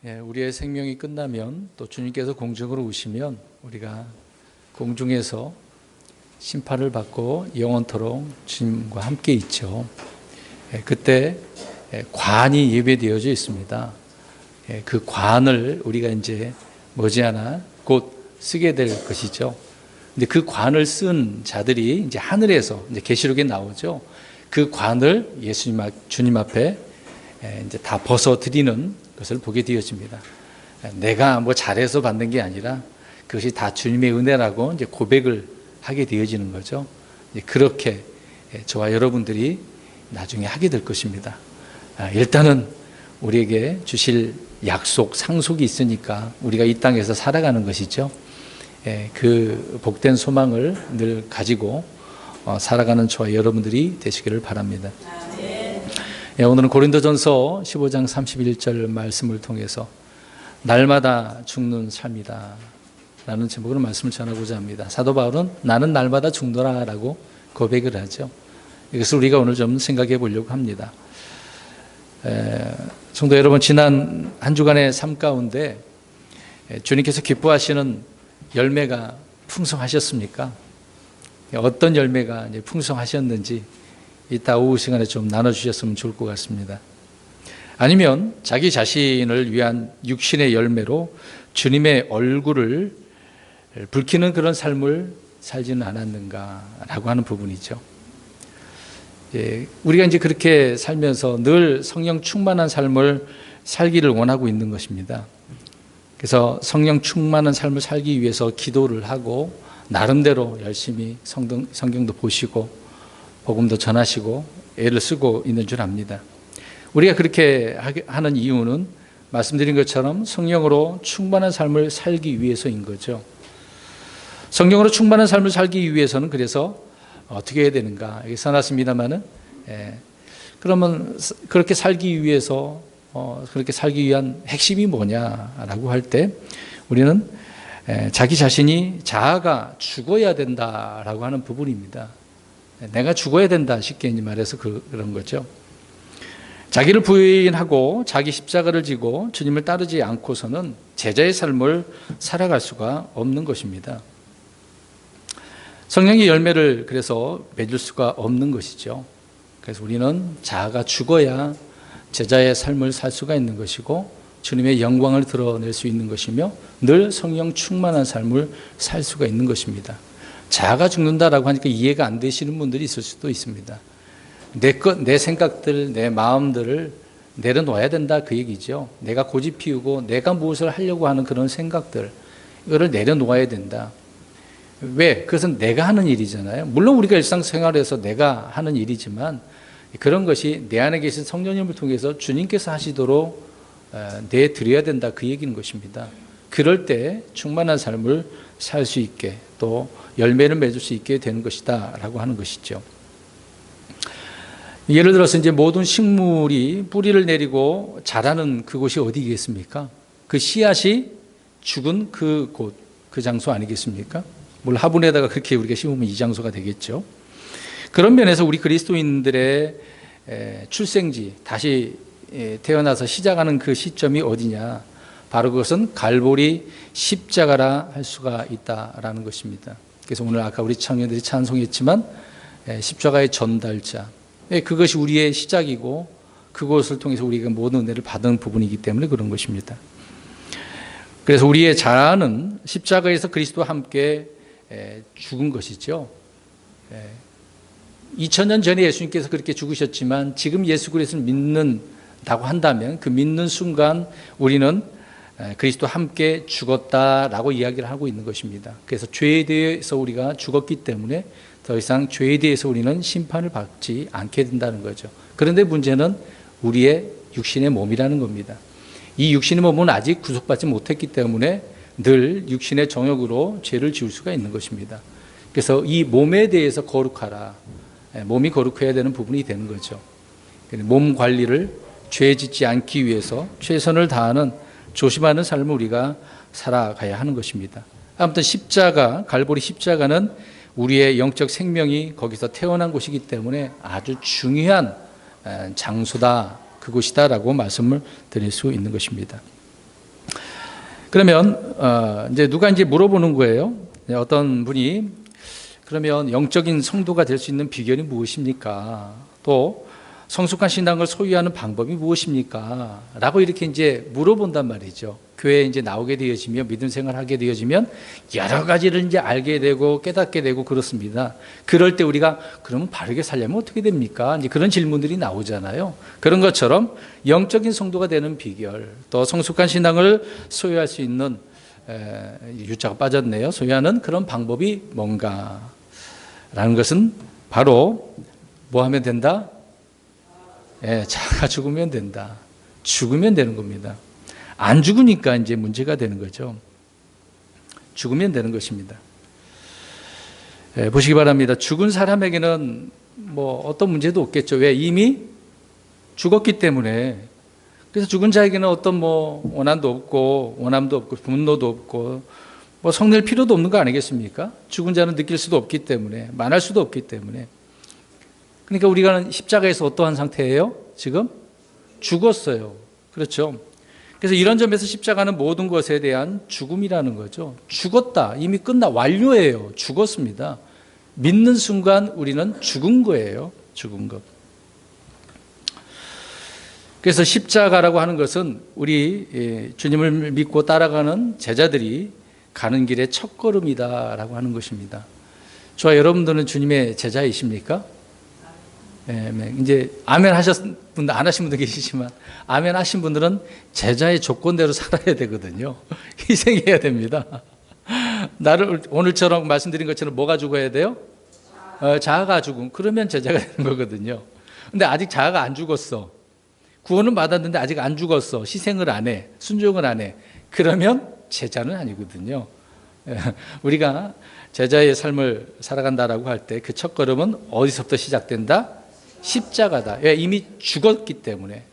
우리의 생명이 끝나면 또 주님께서 공중으로 오시면 우리가 공중에서 심판을 받고 영원토록 주님과 함께 있죠. 그때 관이 예배되어져 있습니다. 그 관을 우리가 이제 머지않아 곧 쓰게 될 것이죠. 근데 그 관을 쓴 자들이 이제 하늘에서 이제 계시록에 나오죠. 그 관을 주님 앞에 이제 다 벗어드리는 것을 보게 되어집니다. 내가 뭐 잘해서 받는 게 아니라 그것이 다 주님의 은혜라고 이제 고백을 하게 되어지는 거죠. 그렇게 저와 여러분들이 나중에 하게 될 것입니다. 일단은 우리에게 주실 약속, 상속이 있으니까 우리가 이 땅에서 살아가는 것이죠. 그 복된 소망을 늘 가지고 살아가는 저와 여러분들이 되시기를 바랍니다. 오늘은 고린도전서 15장 31절 말씀을 통해서 날마다 죽는 삶이다 라는 제목으로 말씀을 전하고자 합니다. 사도 바울은 나는 날마다 죽노라 라고 고백을 하죠. 이것을 우리가 오늘 좀 생각해 보려고 합니다. 성도 여러분, 지난 한 주간의 삶 가운데 주님께서 기뻐하시는 열매가 풍성하셨습니까? 어떤 열매가 이제 풍성하셨는지 이따 오후 시간에 좀 나눠주셨으면 좋을 것 같습니다. 아니면 자기 자신을 위한 육신의 열매로 주님의 얼굴을 붉히는 그런 삶을 살지는 않았는가라고 하는 부분이죠. 우리가 이제 그렇게 살면서 늘 성령 충만한 삶을 살기를 원하고 있는 것입니다. 그래서 성령 충만한 삶을 살기 위해서 기도를 하고 나름대로 열심히 성경도 보시고 복음도 전하시고 애를 쓰고 있는 줄 압니다. 우리가 그렇게 하는 이유는 말씀드린 것처럼 성령으로 충만한 삶을 살기 위해서인 거죠. 성령으로 충만한 삶을 살기 위해서는 그래서 어떻게 해야 되는가? 여기 써놨습니다만은, 그러면 그렇게 살기 위해서, 그렇게 살기 위한 핵심이 뭐냐라고 할 때 우리는 자기 자신이 자아가 죽어야 된다라고 하는 부분입니다. 내가 죽어야 된다, 쉽게 말해서 그런 거죠. 자기를 부인하고 자기 십자가를 지고 주님을 따르지 않고서는 제자의 삶을 살아갈 수가 없는 것입니다. 성령의 열매를 그래서 맺을 수가 없는 것이죠. 그래서 우리는 자아가 죽어야 제자의 삶을 살 수가 있는 것이고 주님의 영광을 드러낼 수 있는 것이며 늘 성령 충만한 삶을 살 수가 있는 것입니다. 자아가 죽는다라고 하니까 이해가 안 되시는 분들이 있을 수도 있습니다. 내 생각들, 내 마음들을 내려놓아야 된다, 그 얘기죠. 내가 고집 피우고 내가 무엇을 하려고 하는 그런 생각들, 이거를 내려놓아야 된다. 왜? 그것은 내가 하는 일이잖아요. 물론 우리가 일상생활에서 내가 하는 일이지만 그런 것이 내 안에 계신 성령님을 통해서 주님께서 하시도록 내드려야 된다, 그 얘기인 것입니다. 그럴 때 충만한 삶을 살 수 있게 또 열매를 맺을 수 있게 되는 것이다 라고 하는 것이죠. 예를 들어서 이제 모든 식물이 뿌리를 내리고 자라는 그곳이 어디겠습니까? 그 씨앗이 죽은 그 곳, 그 장소 아니겠습니까? 물 화분에다가 그렇게 우리가 심으면 이 장소가 되겠죠. 그런 면에서 우리 그리스도인들의 출생지, 다시 태어나서 시작하는 그 시점이 어디냐? 바로 그것은 갈보리 십자가라 할 수가 있다라는 것입니다. 그래서 오늘 아까 우리 청년들이 찬송했지만 십자가의 전달자, 그것이 우리의 시작이고 그것을 통해서 우리가 모든 은혜를 받은 부분이기 때문에 그런 것입니다. 그래서 우리의 자아는 십자가에서 그리스도와 함께 죽은 것이죠. 2000년 전에 예수님께서 그렇게 죽으셨지만 지금 예수 그리스도를 믿는다고 한다면 그 믿는 순간 우리는 그리스도와 함께 죽었다라고 이야기를 하고 있는 것입니다. 그래서 죄에 대해서 우리가 죽었기 때문에 더 이상 죄에 대해서 우리는 심판을 받지 않게 된다는 거죠. 그런데 문제는 우리의 육신의 몸이라는 겁니다. 이 육신의 몸은 아직 구속받지 못했기 때문에 늘 육신의 정욕으로 죄를 지을 수가 있는 것입니다. 그래서 이 몸에 대해서 거룩하라. 몸이 거룩해야 되는 부분이 되는 거죠. 몸 관리를 죄 짓지 않기 위해서 최선을 다하는 조심하는 삶을 우리가 살아가야 하는 것입니다. 아무튼 십자가, 갈보리 십자가는 우리의 영적 생명이 거기서 태어난 곳이기 때문에 아주 중요한 장소다, 그곳이다라고 말씀을 드릴 수 있는 것입니다. 그러면 이제 누가 이제 물어보는 거예요. 어떤 분이 그러면 영적인 성도가 될 수 있는 비결이 무엇입니까? 또 성숙한 신앙을 소유하는 방법이 무엇입니까? 라고 이렇게 이제 물어본단 말이죠. 교회에 이제 나오게 되어지면, 믿음 생활하게 되어지면 여러 가지를 이제 알게 되고 깨닫게 되고 그렇습니다. 그럴 때 우리가 그러면 바르게 살려면 어떻게 됩니까? 이제 그런 질문들이 나오잖아요. 그런 것처럼 영적인 성도가 되는 비결, 또 성숙한 신앙을 소유할 수 있는, 유자가 빠졌네요. 소유하는 그런 방법이 뭔가? 라는 것은 바로 뭐 하면 된다? 자가 죽으면 된다. 죽으면 되는 겁니다. 안 죽으니까 이제 문제가 되는 거죠. 죽으면 되는 것입니다. 보시기 바랍니다. 죽은 사람에게는 뭐 어떤 문제도 없겠죠. 왜? 이미 죽었기 때문에. 그래서 죽은 자에게는 어떤 뭐 원한도 없고 원함도 없고 분노도 없고 뭐 성낼 필요도 없는 거 아니겠습니까? 죽은 자는 느낄 수도 없기 때문에, 만할 수도 없기 때문에. 그러니까 우리가 십자가에서 어떠한 상태예요? 지금 죽었어요. 그렇죠? 그래서 이런 점에서 십자가는 모든 것에 대한 죽음이라는 거죠. 죽었다. 이미 완료예요. 죽었습니다. 믿는 순간 우리는 죽은 거예요. 죽은 것. 그래서 십자가라고 하는 것은 우리 주님을 믿고 따라가는 제자들이 가는 길의 첫걸음이다라고 하는 것입니다. 저와 여러분들은 주님의 제자이십니까? 이제 아멘 하셨 분들, 안 하신 분도 계시지만 아멘 하신 분들은 제자의 조건대로 살아야 되거든요. 희생해야 됩니다. 나를 오늘처럼 말씀드린 것처럼 뭐가 죽어야 돼요? 자아가 죽음. 그러면 제자가 되는 거거든요. 근데 아직 자아가 안 죽었어. 구원은 받았는데 아직 안 죽었어. 희생을 안 해. 순종을 안 해. 그러면 제자는 아니거든요. 우리가 제자의 삶을 살아간다라고 할 때 그 첫걸음은 어디서부터 시작된다? 십자가다. 왜? 이미 죽었기 때문에.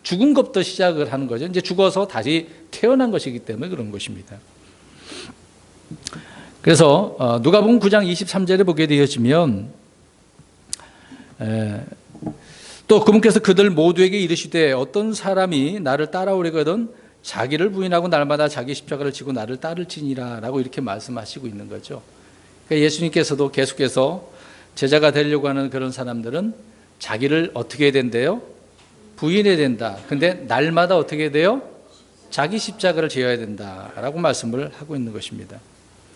죽은 것부터 시작을 하는 거죠. 이제 죽어서 다시 태어난 것이기 때문에 그런 것입니다. 그래서 누가복음 9장 23절에 보게 되어지면 또 그분께서 그들 모두에게 이르시되 어떤 사람이 나를 따라오려거든 자기를 부인하고 날마다 자기 십자가를 지고 나를 따를지니라 라고 이렇게 말씀하시고 있는 거죠. 그러니까 예수님께서도 계속해서 제자가 되려고 하는 그런 사람들은 자기를 어떻게 해야 된대요? 부인해야 된다. 근데 날마다 어떻게 해야 돼요? 자기 십자가를 지어야 된다라고 말씀을 하고 있는 것입니다.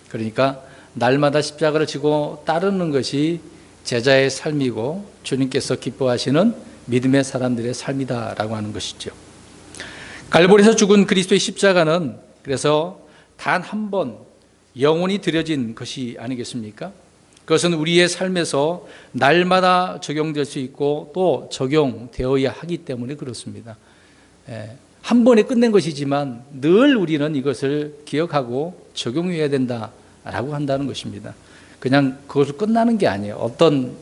그러니까 날마다 십자가를 지고 따르는 것이 제자의 삶이고 주님께서 기뻐하시는 믿음의 사람들의 삶이다라고 하는 것이죠. 갈보리에서 죽은 그리스도의 십자가는 그래서 단 한 번 영원히 드려진 것이 아니겠습니까? 그것은 우리의 삶에서 날마다 적용될 수 있고 또 적용되어야 하기 때문에 그렇습니다. 한 번에 끝낸 것이지만 늘 우리는 이것을 기억하고 적용해야 된다라고 한다는 것입니다. 그냥 그것을 끝나는 게 아니에요. 어떤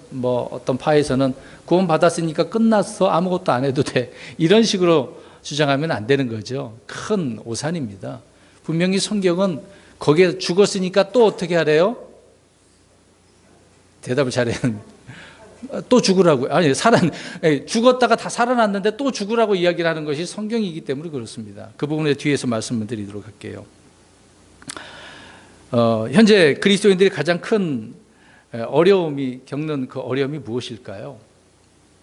파에서는 구원 받았으니까 끝났어. 아무것도 안 해도 돼. 이런 식으로 주장하면 안 되는 거죠. 큰 오산입니다. 분명히 성경은 거기에 죽었으니까 또 어떻게 하래요? 대답을 잘해요. 또 죽으라고요. 아니, 죽었다가 다 살아났는데 또 죽으라고 이야기를 하는 것이 성경이기 때문에 그렇습니다. 그 부분에 뒤에서 말씀을 드리도록 할게요. 현재 그리스도인들이 가장 큰 어려움이 겪는 그 어려움이 무엇일까요?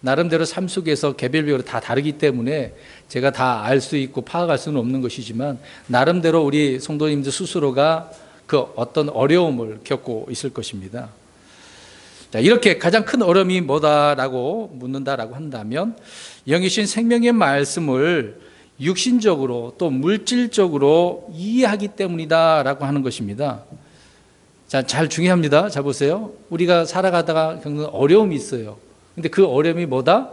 나름대로 삶 속에서 개별별로 다 다르기 때문에 제가 다 알 수 있고 파악할 수는 없는 것이지만 나름대로 우리 성도님들 스스로가 그 어떤 어려움을 겪고 있을 것입니다. 자, 이렇게 가장 큰 어려움이 뭐다라고 묻는다라고 한다면 영이신 생명의 말씀을 육신적으로 또 물질적으로 이해하기 때문이다라고 하는 것입니다. 자, 잘 중요합니다. 자, 보세요. 우리가 살아가다가 겪는 어려움이 있어요. 근데 그 어려움이 뭐다?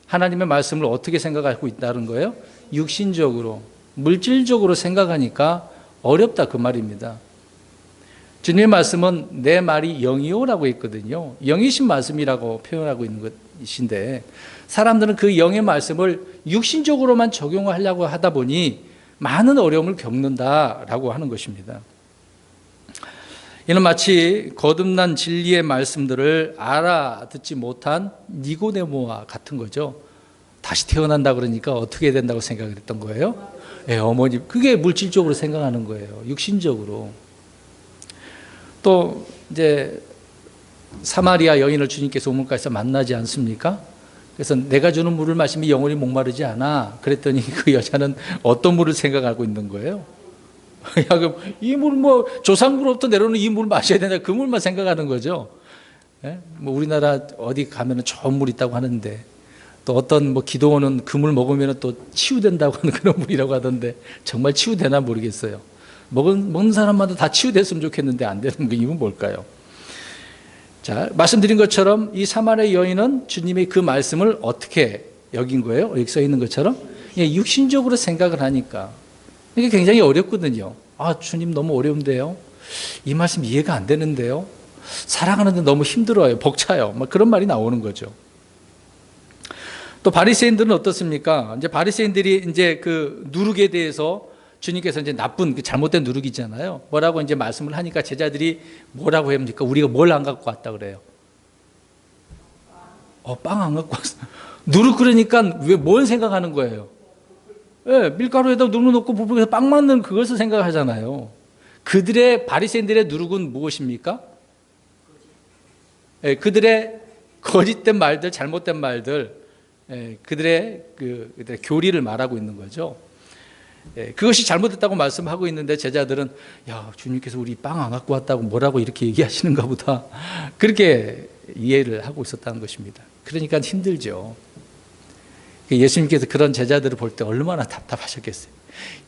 하나님의 말씀을 어떻게 생각하고 있다는 거예요? 육신적으로, 물질적으로 생각하니까 어렵다 그 말입니다. 주님의 말씀은 내 말이 영이오라고 했거든요. 영이신 말씀이라고 표현하고 있는 것인데 사람들은 그 영의 말씀을 육신적으로만 적용하려고 하다 보니 많은 어려움을 겪는다라고 하는 것입니다. 이는 마치 거듭난 진리의 말씀들을 알아듣지 못한 니고데모와 같은 거죠. 다시 태어난다 그러니까 어떻게 해야 된다고 생각을 했던 거예요? 예, 어머니. 그게 물질적으로 생각하는 거예요. 육신적으로. 또 이제 사마리아 여인을 주님께서 우물가에서 만나지 않습니까? 그래서 내가 주는 물을 마시면 영원히 목마르지 않아. 그랬더니 그 여자는 어떤 물을 생각하고 있는 거예요? 야, 그럼 이 물 뭐 조상으로부터 내려오는 이 물 마셔야 된다. 그 물만 생각하는 거죠. 예? 뭐 우리나라 어디 가면은 좋은 물 있다고 하는데 또 어떤 뭐 기도원은 그 물 먹으면 또 치유된다고 하는 그런 물이라고 하던데 정말 치유되나 모르겠어요. 먹는 사람마다 다 치유됐으면 좋겠는데 안 되는 그 이유는 뭘까요? 자, 말씀드린 것처럼 이 사마리아 여인은 주님의 그 말씀을 어떻게 여긴 거예요? 여기 써 있는 것처럼 육신적으로 생각을 하니까 이게 굉장히 어렵거든요. 아, 주님 너무 어려운데요. 이 말씀 이해가 안 되는데요. 살아가는데 너무 힘들어요. 벅차요. 막 그런 말이 나오는 거죠. 또 바리새인들은 어떻습니까? 이제 바리새인들이 이제 그 누룩에 대해서 주님께서 이제 나쁜 그 잘못된 누룩이잖아요. 뭐라고 이제 말씀을 하니까 제자들이 뭐라고 합니까? 우리가 뭘 안 갖고 왔다 그래요? 빵 안 갖고 왔어. 누룩 그러니까 왜 뭘 생각하는 거예요? 예, 밀가루에다 누룩 넣고 부풀려서 빵 만드는 그것을 생각하잖아요. 그들의 바리새인들의 누룩은 무엇입니까? 예, 그들의 거짓된 말들, 잘못된 말들, 예, 그들의 교리를 말하고 있는 거죠. 예, 그것이 잘못됐다고 말씀하고 있는데 제자들은 야, 주님께서 우리 빵 안 갖고 왔다고 뭐라고 이렇게 얘기하시는가 보다. 그렇게 이해를 하고 있었다는 것입니다. 그러니까 힘들죠. 예수님께서 그런 제자들을 볼 때 얼마나 답답하셨겠어요.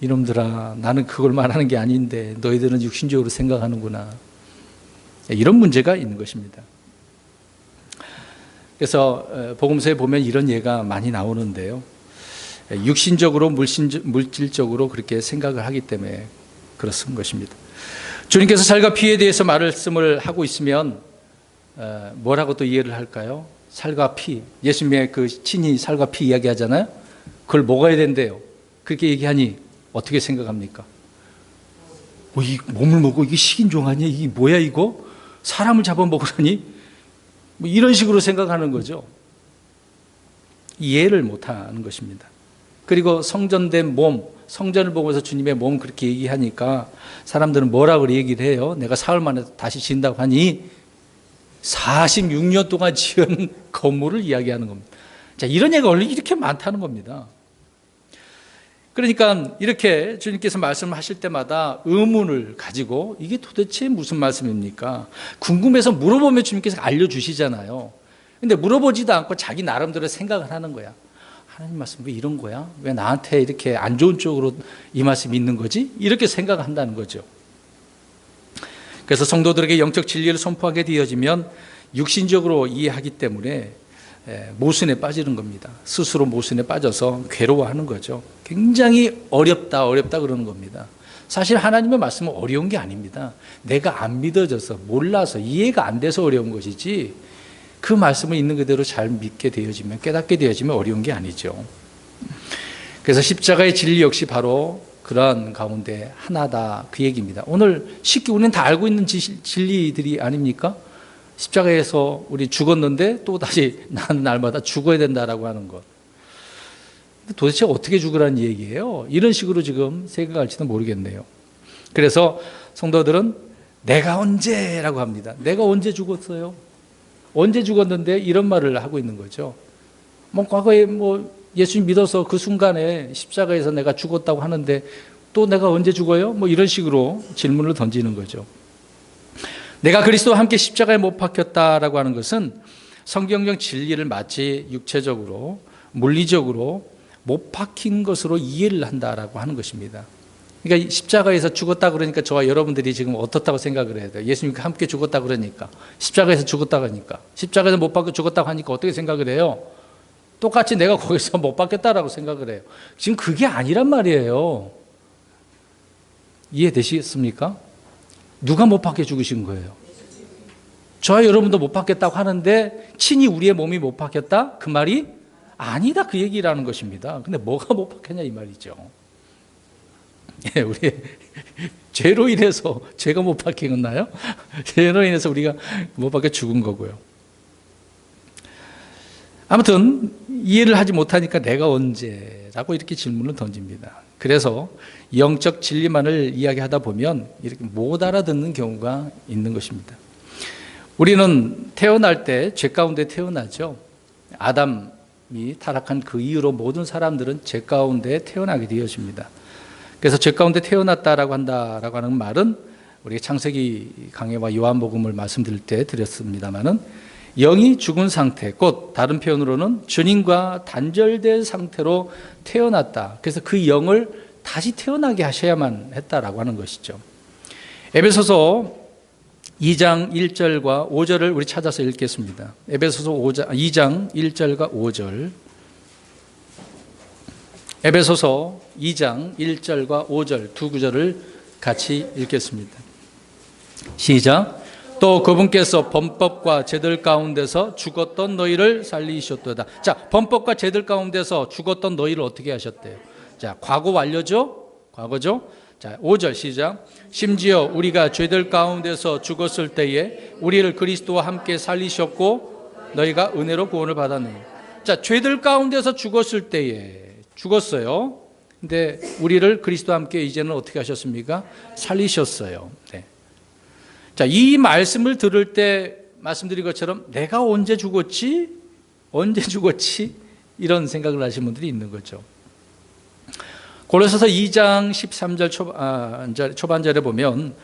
이놈들아, 나는 그걸 말하는 게 아닌데 너희들은 육신적으로 생각하는구나. 이런 문제가 있는 것입니다. 그래서 복음서에 보면 이런 예가 많이 나오는데요. 육신적으로 물질적으로 그렇게 생각을 하기 때문에 그렇습니다 것입니다. 주님께서 살과 피에 대해서 말씀을 하고 있으면 뭐라고 또 이해를 할까요? 살과 피, 예수님의 그 친히 살과 피 이야기하잖아요. 그걸 먹어야 된대요. 그렇게 얘기하니 어떻게 생각합니까? 이 몸을 먹고 이게 식인종 아니야? 이게 뭐야 이거? 사람을 잡아먹으라니? 뭐 이런 식으로 생각하는 거죠. 이해를 못하는 것입니다. 그리고 성전된 몸, 성전을 보면서 주님의 몸 그렇게 얘기하니까 사람들은 뭐라고 얘기를 해요? 내가 사흘 만에 다시 지은다고 하니 46년 동안 지은 건물을 이야기하는 겁니다. 자, 이런 얘기가 원래 이렇게 많다는 겁니다. 그러니까 이렇게 주님께서 말씀을 하실 때마다 의문을 가지고 이게 도대체 무슨 말씀입니까? 궁금해서 물어보면 주님께서 알려주시잖아요. 근데 물어보지도 않고 자기 나름대로 생각을 하는 거야. 하나님 말씀 왜 이런 거야? 왜 나한테 이렇게 안 좋은 쪽으로 이 말씀이 있는 거지? 이렇게 생각한다는 거죠. 그래서 성도들에게 영적 진리를 선포하게 되어지면 육신적으로 이해하기 때문에 모순에 빠지는 겁니다. 스스로 모순에 빠져서 괴로워하는 거죠. 굉장히 어렵다 그러는 겁니다. 사실 하나님의 말씀은 어려운 게 아닙니다. 내가 안 믿어져서 몰라서 이해가 안 돼서 어려운 것이지 그 말씀을 있는 그대로 잘 믿게 되어지면 깨닫게 되어지면 어려운 게 아니죠. 그래서 십자가의 진리 역시 바로 그런 가운데 하나다 그 얘기입니다. 오늘 쉽게 우리는 다 알고 있는 진리들이 아닙니까? 십자가에서 우리 죽었는데 또 다시 나는 날마다 죽어야 된다라고 하는 것. 도대체 어떻게 죽으라는 얘기예요? 이런 식으로 지금 생각할지도 모르겠네요. 그래서 성도들은 내가 언제라고 합니다. 내가 언제 죽었어요? 언제 죽었는데 이런 말을 하고 있는 거죠. 과거에 예수님 믿어서 그 순간에 십자가에서 내가 죽었다고 하는데 또 내가 언제 죽어요? 이런 식으로 질문을 던지는 거죠. 내가 그리스도와 함께 십자가에 못 박혔다라고 하는 것은 성경적 진리를 마치 육체적으로 물리적으로 못 박힌 것으로 이해를 한다라고 하는 것입니다. 그러니까 십자가에서 죽었다 그러니까 저와 여러분들이 지금 어떻다고 생각을 해야 돼요? 예수님과 함께 죽었다 그러니까 십자가에서 죽었다고 하니까 십자가에서 못 박혀 죽었다고 하니까 어떻게 생각을 해요? 똑같이 내가 거기서 못 박혔다라고 생각을 해요. 지금 그게 아니란 말이에요. 이해되시겠습니까? 누가 못 박혀 죽으신 거예요? 저와 여러분도 못 박혔다고 하는데 친히 우리의 몸이 못 박혔다? 그 말이 아니다 그 얘기라는 것입니다. 근데 뭐가 못 박혔냐 이 말이죠. 예, 우리 죄로 인해서 죄가 못 박혔나요? 죄로 인해서 우리가 못 박혀 죽은 거고요. 아무튼 이해를 하지 못하니까 내가 언제라고 이렇게 질문을 던집니다. 그래서 영적 진리만을 이야기하다 보면 이렇게 못 알아듣는 경우가 있는 것입니다. 우리는 태어날 때 죄 가운데 태어나죠. 아담이 타락한 그 이후로 모든 사람들은 죄 가운데 태어나게 되어집니다. 그래서 죄 가운데 태어났다라고 한다라고 하는 말은 우리 창세기 강해와 요한복음을 말씀드릴 때 드렸습니다마는 영이 죽은 상태, 곧 다른 표현으로는 주님과 단절된 상태로 태어났다. 그래서 그 영을 다시 태어나게 하셔야만 했다라고 하는 것이죠. 에베소서 2장 1절과 5절을 우리 찾아서 읽겠습니다. 에베소서 2장 1절과 5절. 에베소서 2장 1절과 5절 두 구절을 같이 읽겠습니다. 시작. 또 그분께서 범법과 죄들 가운데서 죽었던 너희를 살리셨도다. 자, 범법과 죄들 가운데서 죽었던 너희를 어떻게 하셨대요? 자, 과거 완료죠? 과거죠? 자, 5절 시작. 심지어 우리가 죄들 가운데서 죽었을 때에 우리를 그리스도와 함께 살리셨고 너희가 은혜로 구원을 받았느니. 자, 죄들 가운데서 죽었을 때에 죽었어요. 근데 우리를 그리스도와 함께 이제는 어떻게 하셨습니까? 살리셨어요. 네. 자, 이 말씀을 들을 때 말씀드린 것처럼 내가 언제 죽었지? 언제 죽었지? 이런 생각을 하시는 분들이 있는 거죠. 고린도서 2장 13절 초반절에 보면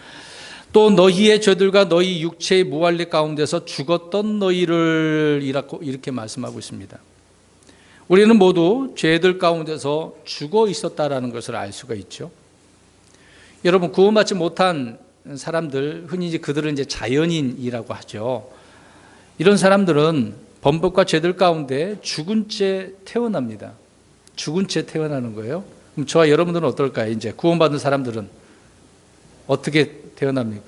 또 너희의 죄들과 너희 육체의 무할례 가운데서 죽었던 너희를 이렇게 말씀하고 있습니다. 우리는 모두 죄들 가운데서 죽어 있었다라는 것을 알 수가 있죠. 여러분, 구원받지 못한 사람들, 흔히 이제 그들은 이제 자연인이라고 하죠. 이런 사람들은 범법과 죄들 가운데 죽은 채 태어납니다. 죽은 채 태어나는 거예요. 그럼 저와 여러분들은 어떨까요? 이제 구원받은 사람들은 어떻게 태어납니까?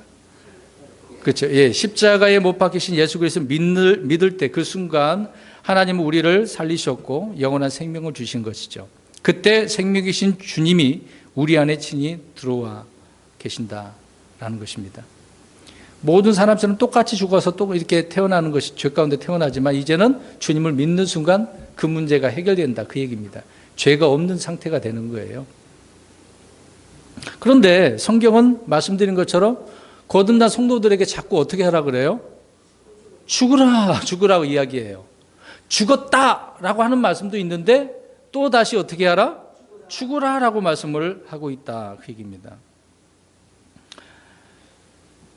그렇죠. 예, 십자가에 못 박히신 예수 그리스도를 믿을 때 그 순간 하나님은 우리를 살리셨고 영원한 생명을 주신 것이죠. 그때 생명이신 주님이 우리 안에 친히 들어와 계신다라는 것입니다. 모든 사람처럼 똑같이 죽어서 또 이렇게 태어나는 것이 죄 가운데 태어나지만 이제는 주님을 믿는 순간 그 문제가 해결된다, 그 얘기입니다. 죄가 없는 상태가 되는 거예요. 그런데 성경은 말씀드린 것처럼 거듭난 성도들에게 자꾸 어떻게 하라 그래요? 죽으라, 죽으라고 이야기해요. 죽었다라고 하는 말씀도 있는데 또 다시 어떻게 하라? 죽으라라고 말씀을 하고 있다, 그 얘기입니다.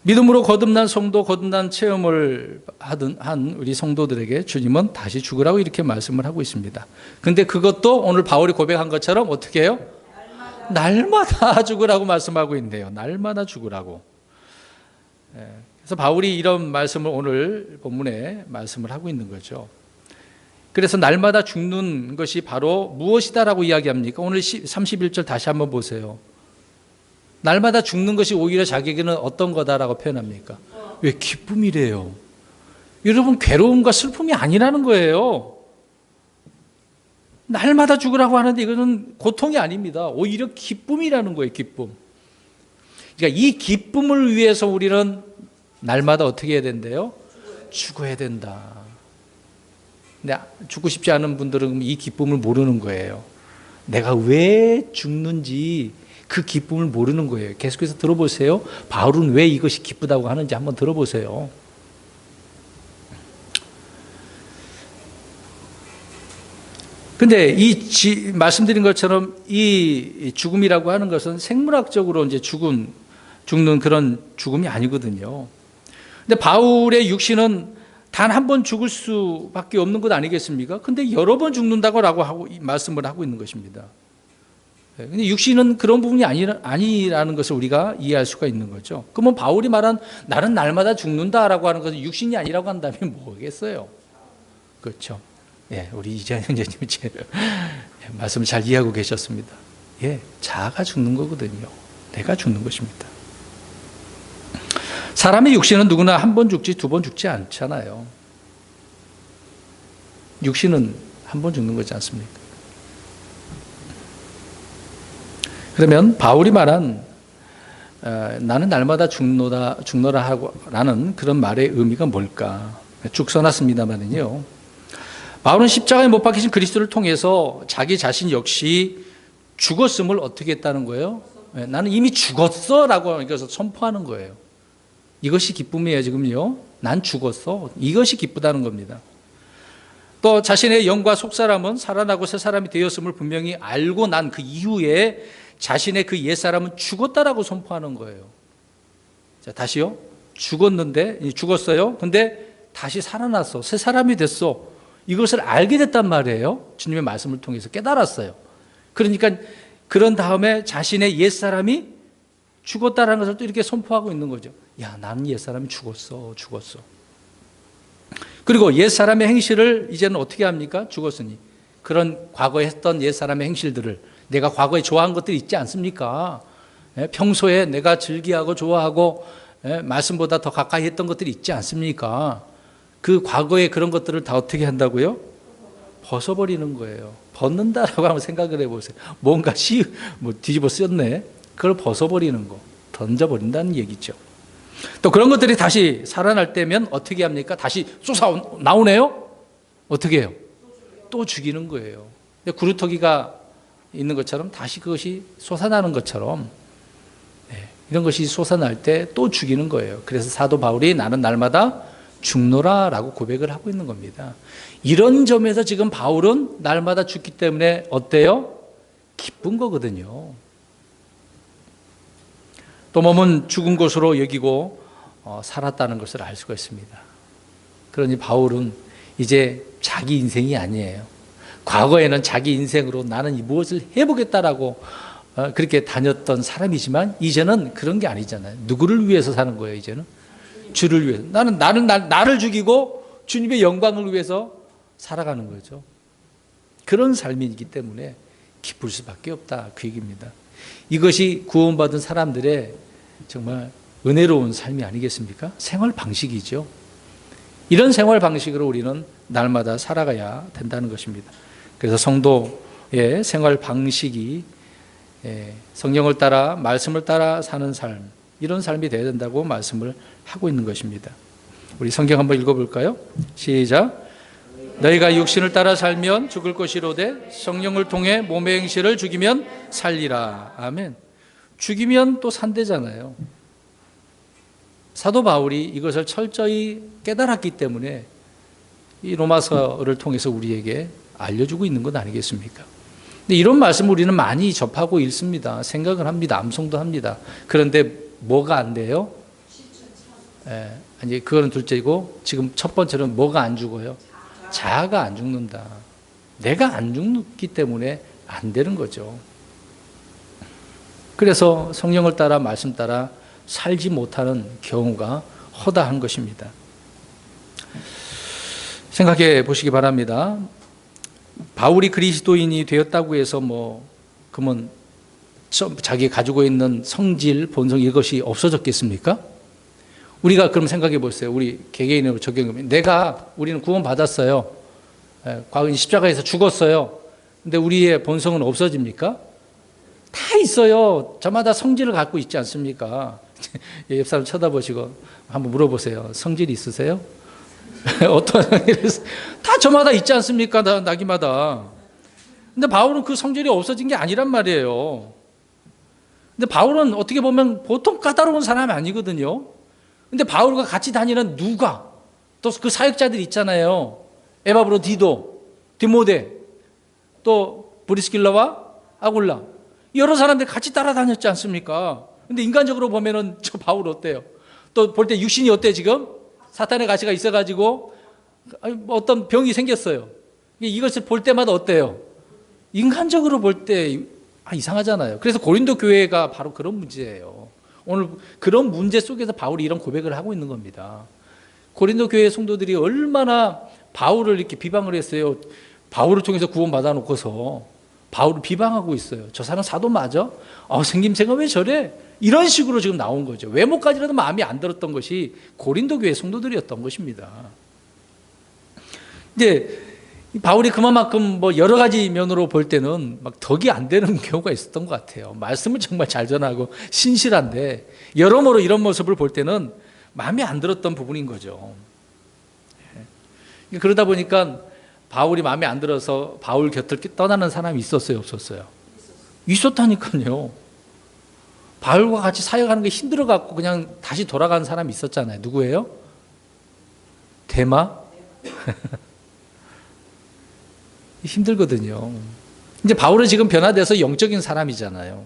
믿음으로 거듭난 성도, 거듭난 체험을 한 우리 성도들에게 주님은 다시 죽으라고 이렇게 말씀을 하고 있습니다. 근데 그것도 오늘 바울이 고백한 것처럼 어떻게 해요? 날마다 죽으라고 말씀하고 있는데요. 날마다 죽으라고. 그래서 바울이 이런 말씀을 오늘 본문에 말씀을 하고 있는 거죠. 그래서 날마다 죽는 것이 바로 무엇이다라고 이야기합니까? 오늘 31절 다시 한번 보세요. 날마다 죽는 것이 오히려 자기에게는 어떤 거다라고 표현합니까? 왜 기쁨이래요? 여러분, 괴로움과 슬픔이 아니라는 거예요. 날마다 죽으라고 하는데 이거는 고통이 아닙니다. 오히려 기쁨이라는 거예요, 기쁨. 그러니까 이 기쁨을 위해서 우리는 날마다 어떻게 해야 된대요? 죽어야 된다. 근데 죽고 싶지 않은 분들은 이 기쁨을 모르는 거예요. 내가 왜 죽는지 그 기쁨을 모르는 거예요. 계속해서 들어보세요. 바울은 왜 이것이 기쁘다고 하는지 한번 들어보세요. 근데 말씀드린 것처럼 이 죽음이라고 하는 것은 생물학적으로 이제 죽는 그런 죽음이 아니거든요. 근데 바울의 육신은 단 한 번 죽을 수밖에 없는 것 아니겠습니까? 근데 여러 번 죽는다고 하고 말씀을 하고 있는 것입니다. 근데 육신은 그런 부분이 아니라는 것을 우리가 이해할 수가 있는 거죠. 그러면 바울이 말한 나는 날마다 죽는다라고 하는 것은 육신이 아니라고 한다면 뭐겠어요? 그렇죠. 예, 우리 이재현 형제님 말씀을 잘 이해하고 계셨습니다. 예, 자아가 죽는 거거든요. 내가 죽는 것입니다. 사람의 육신은 누구나 한 번 죽지 두 번 죽지 않잖아요. 육신은 한 번 죽는 거지 않습니까? 그러면 바울이 말한 나는 날마다 죽노라 하고 라는 그런 말의 의미가 뭘까? 쭉 써놨습니다만은요. 바울은 십자가에 못 박히신 그리스도를 통해서 자기 자신 역시 죽었음을 어떻게 했다는 거예요? 나는 이미 죽었어라고 이것을 선포하는 거예요. 이것이 기쁨이에요. 지금요. 난 죽었어. 이것이 기쁘다는 겁니다. 또 자신의 영과 속사람은 살아나고 새 사람이 되었음을 분명히 알고 난 그 이후에 자신의 그 옛사람은 죽었다라고 선포하는 거예요. 자, 다시요. 죽었어요. 근데 다시 살아났어. 새 사람이 됐어. 이것을 알게 됐단 말이에요. 주님의 말씀을 통해서 깨달았어요. 그러니까 그런 다음에 자신의 옛사람이 죽었다라는 것을 또 이렇게 선포하고 있는 거죠. 야, 나는 옛사람이 죽었어. 그리고 옛사람의 행실을 이제는 어떻게 합니까? 죽었으니. 그런 과거에 했던 옛사람의 행실들을, 내가 과거에 좋아한 것들이 있지 않습니까? 평소에 내가 즐기하고 좋아하고 말씀보다 더 가까이 했던 것들이 있지 않습니까? 그 과거의 그런 것들을 다 어떻게 한다고요? 벗어버리는 거예요. 벗는다라고 한번 생각을 해보세요. 뭔가 뒤집어 쓰였네. 그걸 벗어버리는 거, 던져버린다는 얘기죠. 또 그런 것들이 다시 살아날 때면 어떻게 합니까? 다시 쏟아 나오네요? 어떻게 해요? 또 죽이는 거예요. 구루터기가 있는 것처럼 다시 그것이 솟아나는 것처럼 이런 것이 솟아날 때 또 죽이는 거예요. 그래서 사도 바울이 나는 날마다 죽노라 라고 고백을 하고 있는 겁니다. 이런 점에서 지금 바울은 날마다 죽기 때문에 어때요? 기쁜 거거든요. 또 몸은 죽은 것으로 여기고 살았다는 것을 알 수가 있습니다. 그러니 바울은 이제 자기 인생이 아니에요. 과거에는 자기 인생으로 나는 무엇을 해보겠다라고 그렇게 다녔던 사람이지만 이제는 그런 게 아니잖아요. 누구를 위해서 사는 거예요, 이제는? 주를 위해서. 나를 죽이고 주님의 영광을 위해서 살아가는 거죠. 그런 삶이기 때문에 기쁠 수밖에 없다, 그 얘기입니다. 이것이 구원받은 사람들의 정말 은혜로운 삶이 아니겠습니까? 생활 방식이죠. 이런 생활 방식으로 우리는 날마다 살아가야 된다는 것입니다. 그래서 성도의 생활 방식이 성령을 따라 말씀을 따라 사는 삶, 이런 삶이 되어야 된다고 말씀을 하고 있는 것입니다. 우리 성경 한번 읽어볼까요? 시작. 너희가 육신을 따라 살면 죽을 것이로되 성령을 통해 몸의 행실을 죽이면 살리라. 아멘. 죽이면 또 산대잖아요. 사도 바울이 이것을 철저히 깨달았기 때문에 이 로마서를 통해서 우리에게 알려주고 있는 것 아니겠습니까? 근데 이런 말씀 우리는 많이 접하고 읽습니다. 생각을 합니다. 암송도 합니다. 그런데 뭐가 안 돼요? 아니, 그거는 둘째이고 지금 첫 번째는 뭐가 안 죽어요? 자아가 안 죽는다. 내가 안 죽기 때문에 안 되는 거죠. 그래서 성령을 따라 말씀 따라 살지 못하는 경우가 허다한 것입니다. 생각해 보시기 바랍니다. 바울이 그리스도인이 되었다고 해서 그러면 자기 가지고 있는 성질, 본성 이것이 없어졌겠습니까? 우리가 그럼 생각해 보세요. 우리 개개인으로 적용하면 우리는 구원 받았어요. 과거 십자가에서 죽었어요. 근데 우리의 본성은 없어집니까? 다 있어요. 저마다 성질을 갖고 있지 않습니까? 옆 사람 쳐다보시고 한번 물어보세요. 성질이 있으세요? 어떤 다 저마다 있지 않습니까? 나기마다. 근데 바울은 그 성질이 없어진 게 아니란 말이에요. 근데 바울은 어떻게 보면 보통 까다로운 사람이 아니거든요. 근데 바울과 같이 다니는 누가, 또 그 사역자들 있잖아요. 에바브로디도, 디모데, 또 브리스길라와 아굴라, 여러 사람들 같이 따라다녔지 않습니까? 근데 인간적으로 보면은 저 바울 어때요? 또 볼 때 육신이 어때 지금? 사탄의 가시가 있어가지고 어떤 병이 생겼어요. 이것을 볼 때마다 어때요? 인간적으로 볼 때 이상하잖아요. 그래서 고린도 교회가 바로 그런 문제예요. 오늘 그런 문제 속에서 바울이 이런 고백을 하고 있는 겁니다. 고린도 교회 성도들이 얼마나 바울을 이렇게 비방을 했어요. 바울을 통해서 구원받아 놓고서 바울을 비방하고 있어요. 저 사람 사도 맞아? 생김새가 왜 저래? 이런 식으로 지금 나온 거죠. 외모까지라도 마음에 안 들었던 것이 고린도 교회 성도들이었던 것입니다. 근데 바울이 그만큼 여러 가지 면으로 볼 때는 막 덕이 안 되는 경우가 있었던 것 같아요. 말씀을 정말 잘 전하고 신실한데 여러모로 이런 모습을 볼 때는 마음에 안 들었던 부분인 거죠. 그러다 보니까 바울이 마음에 안 들어서 바울 곁을 떠나는 사람이 있었어요, 없었어요? 있었다니까요. 바울과 같이 사역하는 게 힘들어갖고 그냥 다시 돌아가는 사람이 있었잖아요. 누구예요? 데마? 힘들거든요. 이제 바울은 지금 변화돼서 영적인 사람이잖아요.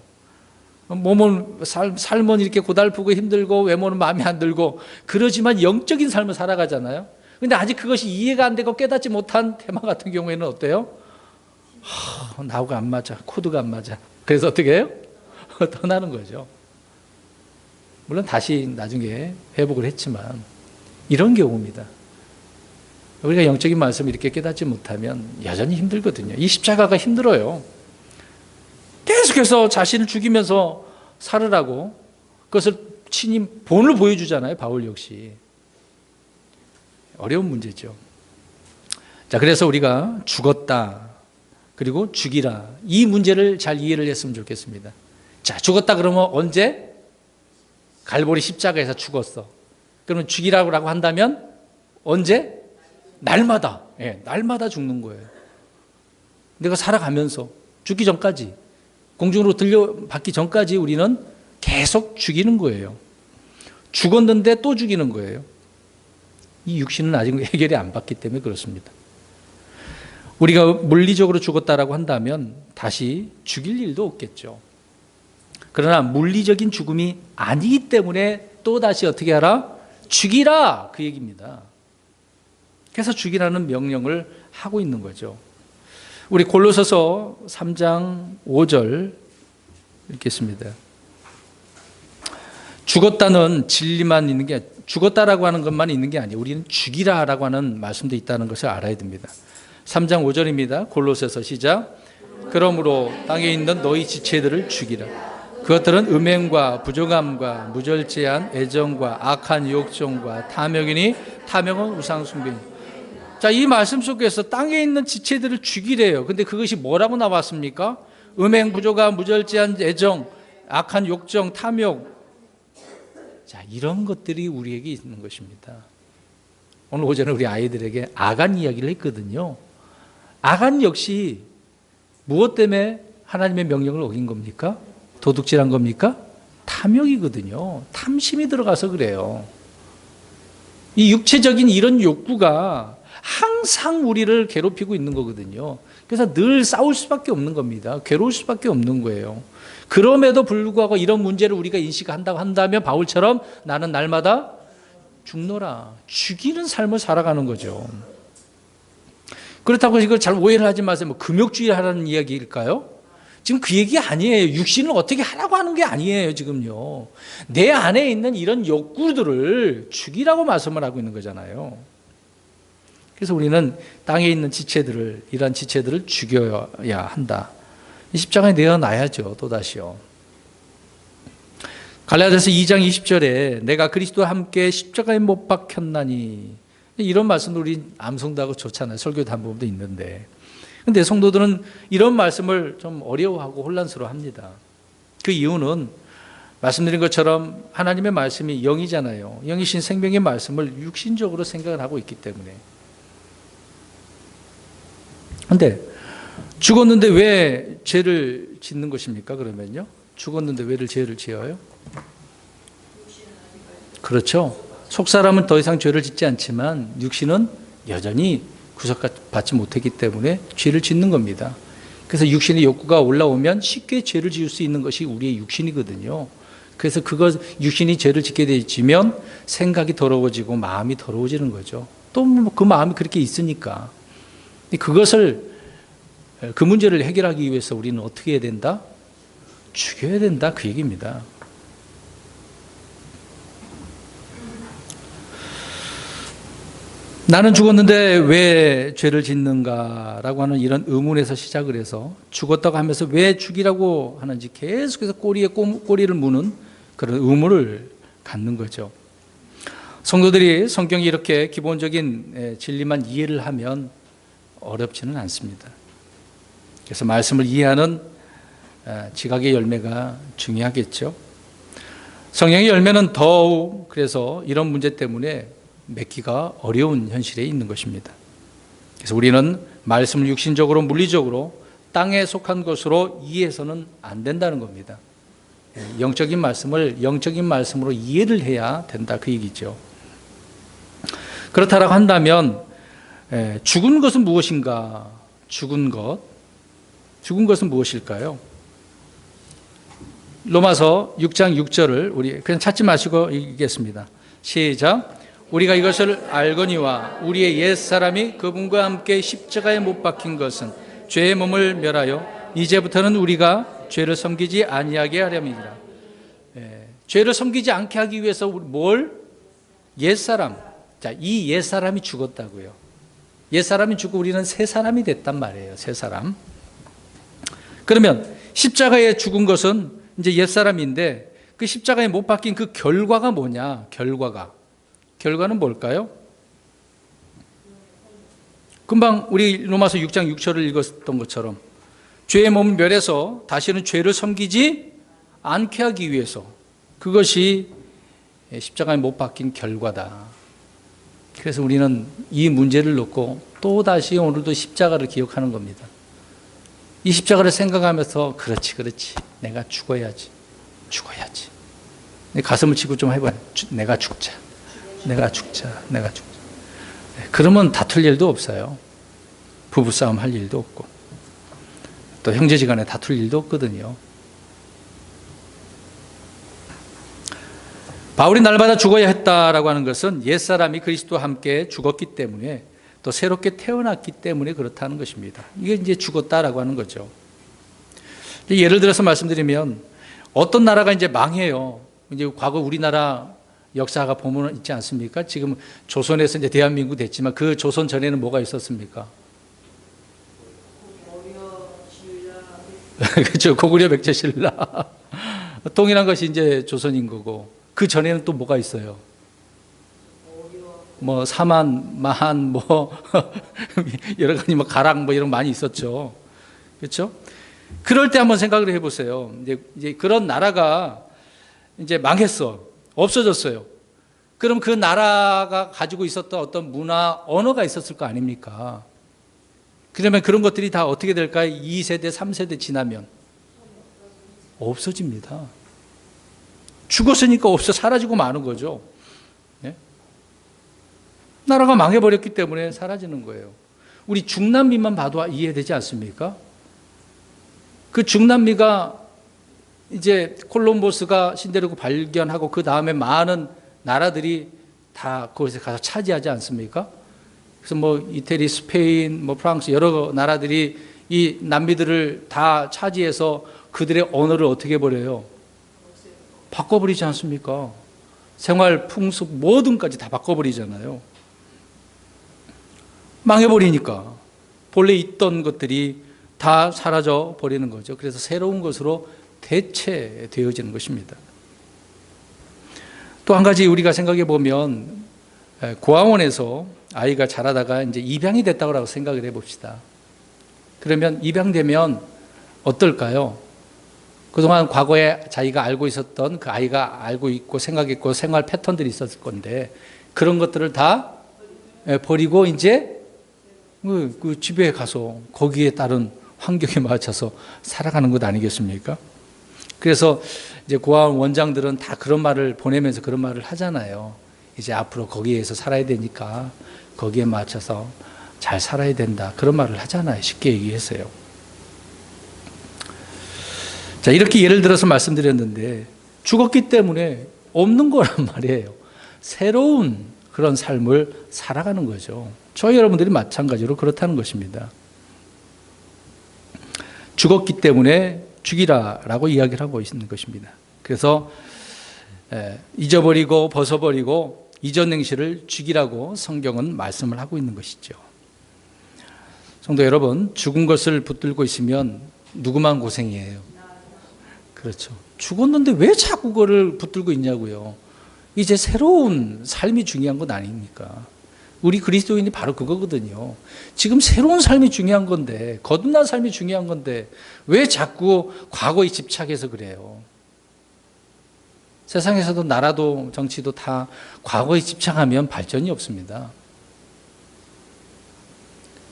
몸은 삶은 이렇게 고달프고 힘들고 외모는 마음에 안 들고 그러지만 영적인 삶을 살아가잖아요. 근데 아직 그것이 이해가 안 되고 깨닫지 못한 테마 같은 경우에는 어때요? 나하고 안 맞아. 코드가 안 맞아. 그래서 어떻게 해요? 떠나는 거죠. 물론 다시 나중에 회복을 했지만 이런 경우입니다. 우리가 영적인 말씀을 이렇게 깨닫지 못하면 여전히 힘들거든요. 이 십자가가 힘들어요. 계속해서 자신을 죽이면서 살으라고 그것을 친히 본을 보여주잖아요. 바울 역시. 어려운 문제죠. 자, 그래서 우리가 죽었다. 그리고 죽이라. 이 문제를 잘 이해를 했으면 좋겠습니다. 자, 죽었다 그러면 언제? 갈보리 십자가에서 죽었어. 그러면 죽이라고 한다면 언제? 날마다. 예, 날마다 죽는 거예요. 내가 살아가면서 죽기 전까지 공중으로 들려받기 전까지 우리는 계속 죽이는 거예요. 죽었는데 또 죽이는 거예요. 이 육신은 아직 해결이 안 받기 때문에 그렇습니다. 우리가 물리적으로 죽었다라고 한다면 다시 죽일 일도 없겠죠. 그러나 물리적인 죽음이 아니기 때문에 또 다시 어떻게 하라? 죽이라 그 얘기입니다. 그래서 죽이라는 명령을 하고 있는 거죠. 우리 골로새서 3장 5절 읽겠습니다. 죽었다는 진리만 있는 게 죽었다라고 하는 것만 있는 게 아니에요. 우리는 죽이라라고 하는 말씀도 있다는 것을 알아야 됩니다. 3장 5절입니다. 골로새서 시작. 그러므로 땅에 있는 너희 지체들을 죽이라. 그것들은 음행과 부정함과 무절제한 애정과 악한 욕정과 탐욕이니 탐욕은 우상 숭배니. 자, 이 말씀 속에서 땅에 있는 지체들을 죽이래요. 근데 그것이 뭐라고 나왔습니까? 음행, 부조감, 무절제한 애정, 악한 욕정, 탐욕. 자, 이런 것들이 우리에게 있는 것입니다. 오늘 오전에 우리 아이들에게 아간 이야기를 했거든요. 아간 역시 무엇 때문에 하나님의 명령을 어긴 겁니까? 도둑질한 겁니까? 탐욕이거든요. 탐심이 들어가서 그래요. 이 육체적인 이런 욕구가 항상 우리를 괴롭히고 있는 거거든요. 그래서 늘 싸울 수밖에 없는 겁니다. 괴로울 수밖에 없는 거예요. 그럼에도 불구하고 이런 문제를 우리가 인식한다고 한다면 바울처럼 나는 날마다 죽노라. 죽이는 삶을 살아가는 거죠. 그렇다고 이걸 잘 오해를 하지 마세요. 뭐 금욕주의 하라는 이야기일까요? 지금 그 얘기 아니에요. 육신을 어떻게 하라고 하는 게 아니에요. 지금요. 내 안에 있는 이런 욕구들을 죽이라고 말씀을 하고 있는 거잖아요. 그래서 우리는 땅에 있는 지체들을, 이러한 지체들을 죽여야 한다. 이 십자가에 내어놔야죠. 또다시요. 갈라디아서 2장 20절에 내가 그리스도와 함께 십자가에 못 박혔나니, 이런 말씀도 우리 암송도 하고 좋잖아요. 설교도 한 부분도 있는데. 근데 성도들은 이런 말씀을 좀 어려워하고 혼란스러워합니다. 그 이유는 말씀드린 것처럼 하나님의 말씀이 영이잖아요. 영이신 생명의 말씀을 육신적으로 생각을 하고 있기 때문에. 근데 죽었는데 왜 죄를 짓는 것입니까? 그러면요. 죽었는데 왜 죄를 지어요? 그렇죠. 속사람은 더 이상 죄를 짓지 않지만 육신은 여전히 구속받지 못했기 때문에 죄를 짓는 겁니다. 그래서 육신의 욕구가 올라오면 쉽게 죄를 지을 수 있는 것이 우리의 육신이거든요. 그래서 육신이 죄를 짓게 되면 생각이 더러워지고 마음이 더러워지는 거죠. 또 그 마음이 그렇게 있으니까. 그 문제를 해결하기 위해서 우리는 어떻게 해야 된다? 죽여야 된다. 그 얘기입니다. 나는 죽었는데 왜 죄를 짓는가라고 하는 이런 의문에서 시작을 해서 죽었다고 하면서 왜 죽이라고 하는지 계속해서 꼬리를 무는 그런 의문을 갖는 거죠. 성도들이 성경이 이렇게 기본적인 진리만 이해를 하면 어렵지는 않습니다. 그래서 말씀을 이해하는 지각의 열매가 중요하겠죠. 성령의 열매는 더욱 그래서 이런 문제 때문에 맺기가 어려운 현실에 있는 것입니다. 그래서 우리는 말씀을 육신적으로 물리적으로 땅에 속한 것으로 이해해서는 안 된다는 겁니다. 영적인 말씀을 영적인 말씀으로 이해를 해야 된다 그 얘기죠. 그렇다라고 한다면 죽은 것은 무엇인가? 죽은 것은 무엇일까요? 로마서 6장 6절을 우리 그냥 찾지 마시고 읽겠습니다. 시작. 우리가 이것을 알거니와 우리의 옛사람이 그분과 함께 십자가에 못 박힌 것은 죄의 몸을 멸하여 이제부터는 우리가 죄를 섬기지 아니하게 하려니라. 죄를 섬기지 않게 하기 위해서 뭘? 옛사람. 자, 이 옛사람이 죽었다고요. 옛사람이 죽고 우리는 새 사람이 됐단 말이에요. 새 사람. 그러면 십자가에 죽은 것은 이제 옛사람인데 그 십자가에 못 박힌 그 결과가 뭐냐? 결과는 뭘까요? 금방 우리 로마서 6장 6절을 읽었던 것처럼 죄의 몸을 멸해서 다시는 죄를 섬기지 않게 하기 위해서 그것이 십자가에 못 박힌 결과다. 그래서 우리는 이 문제를 놓고 또다시 오늘도 십자가를 기억하는 겁니다. 이 십자가를 생각하면서 그렇지 내가 죽어야지 가슴을 치고 좀 해봐요. 내가 죽자. 그러면 다툴 일도 없어요. 부부싸움 할 일도 없고 또 형제지간에 다툴 일도 없거든요. 바울이 날마다 죽어야 했다라고 하는 것은 옛사람이 그리스도와 함께 죽었기 때문에 또 새롭게 태어났기 때문에 그렇다는 것입니다. 이게 이제 죽었다라고 하는 거죠. 예를 들어서 말씀드리면 어떤 나라가 이제 망해요. 이제 과거 우리나라 역사가 보면 있지 않습니까? 지금 조선에서 이제 대한민국 됐지만 그 조선 전에는 뭐가 있었습니까? 그렇죠. 고구려 백제신라. 동일한 것이 이제 조선인 거고 그 전에는 또 뭐가 있어요? 뭐 사만, 마한, 뭐 여러 가지 뭐 가랑 뭐 이런 거 많이 있었죠. 그렇죠? 그럴 때 한번 생각을 해보세요. 이제 그런 나라가 이제 망했어, 없어졌어요. 그럼 그 나라가 가지고 있었던 어떤 문화, 언어가 있었을 거 아닙니까? 그러면 그런 것들이 다 어떻게 될까요? 2세대, 3세대 지나면 없어집니다. 죽었으니까 사라지고 마는 거죠. 네? 나라가 망해버렸기 때문에 사라지는 거예요. 우리 중남미만 봐도 이해되지 않습니까? 그 중남미가 이제 콜럼버스가 신대륙을 발견하고 그 다음에 많은 나라들이 다 거기서 가서 차지하지 않습니까? 그래서 뭐 이태리, 스페인, 뭐 프랑스 여러 나라들이 이 남미들을 다 차지해서 그들의 언어를 어떻게 해버려요? 바꿔버리지 않습니까? 생활, 풍습, 뭐든까지 다 바꿔버리잖아요. 망해버리니까 본래 있던 것들이 다 사라져 버리는 거죠. 그래서 새로운 것으로 대체되어지는 것입니다. 또 한 가지 우리가 생각해 보면 고아원에서 아이가 자라다가 이제 입양이 됐다고 생각을 해 봅시다. 그러면 입양되면 어떨까요? 그동안 과거에 자기가 알고 있었던 그 아이가 알고 있고 생각했고 생활 패턴들이 있었을 건데 그런 것들을 다 버리고 이제 그 집에 가서 거기에 따른 환경에 맞춰서 살아가는 것 아니겠습니까? 그래서 이제 고아원 원장들은 다 그런 말을 보내면서 그런 말을 하잖아요. 이제 앞으로 거기에서 살아야 되니까 거기에 맞춰서 잘 살아야 된다. 그런 말을 하잖아요. 쉽게 얘기했어요. 자, 이렇게 예를 들어서 말씀드렸는데 죽었기 때문에 없는 거란 말이에요. 새로운 그런 삶을 살아가는 거죠. 저희 여러분들이 마찬가지로 그렇다는 것입니다. 죽었기 때문에 죽이라라고 이야기를 하고 있는 것입니다. 그래서 잊어버리고 벗어버리고 이전 행실을 죽이라고 성경은 말씀을 하고 있는 것이죠. 성도 여러분, 죽은 것을 붙들고 있으면 누구만 고생이에요? 그렇죠. 죽었는데 왜 자꾸 그거를 붙들고 있냐고요. 이제 새로운 삶이 중요한 건 아닙니까? 우리 그리스도인이 바로 그거거든요. 지금 새로운 삶이 중요한 건데, 거듭난 삶이 중요한 건데 왜 자꾸 과거에 집착해서 그래요? 세상에서도 나라도 정치도 다 과거에 집착하면 발전이 없습니다.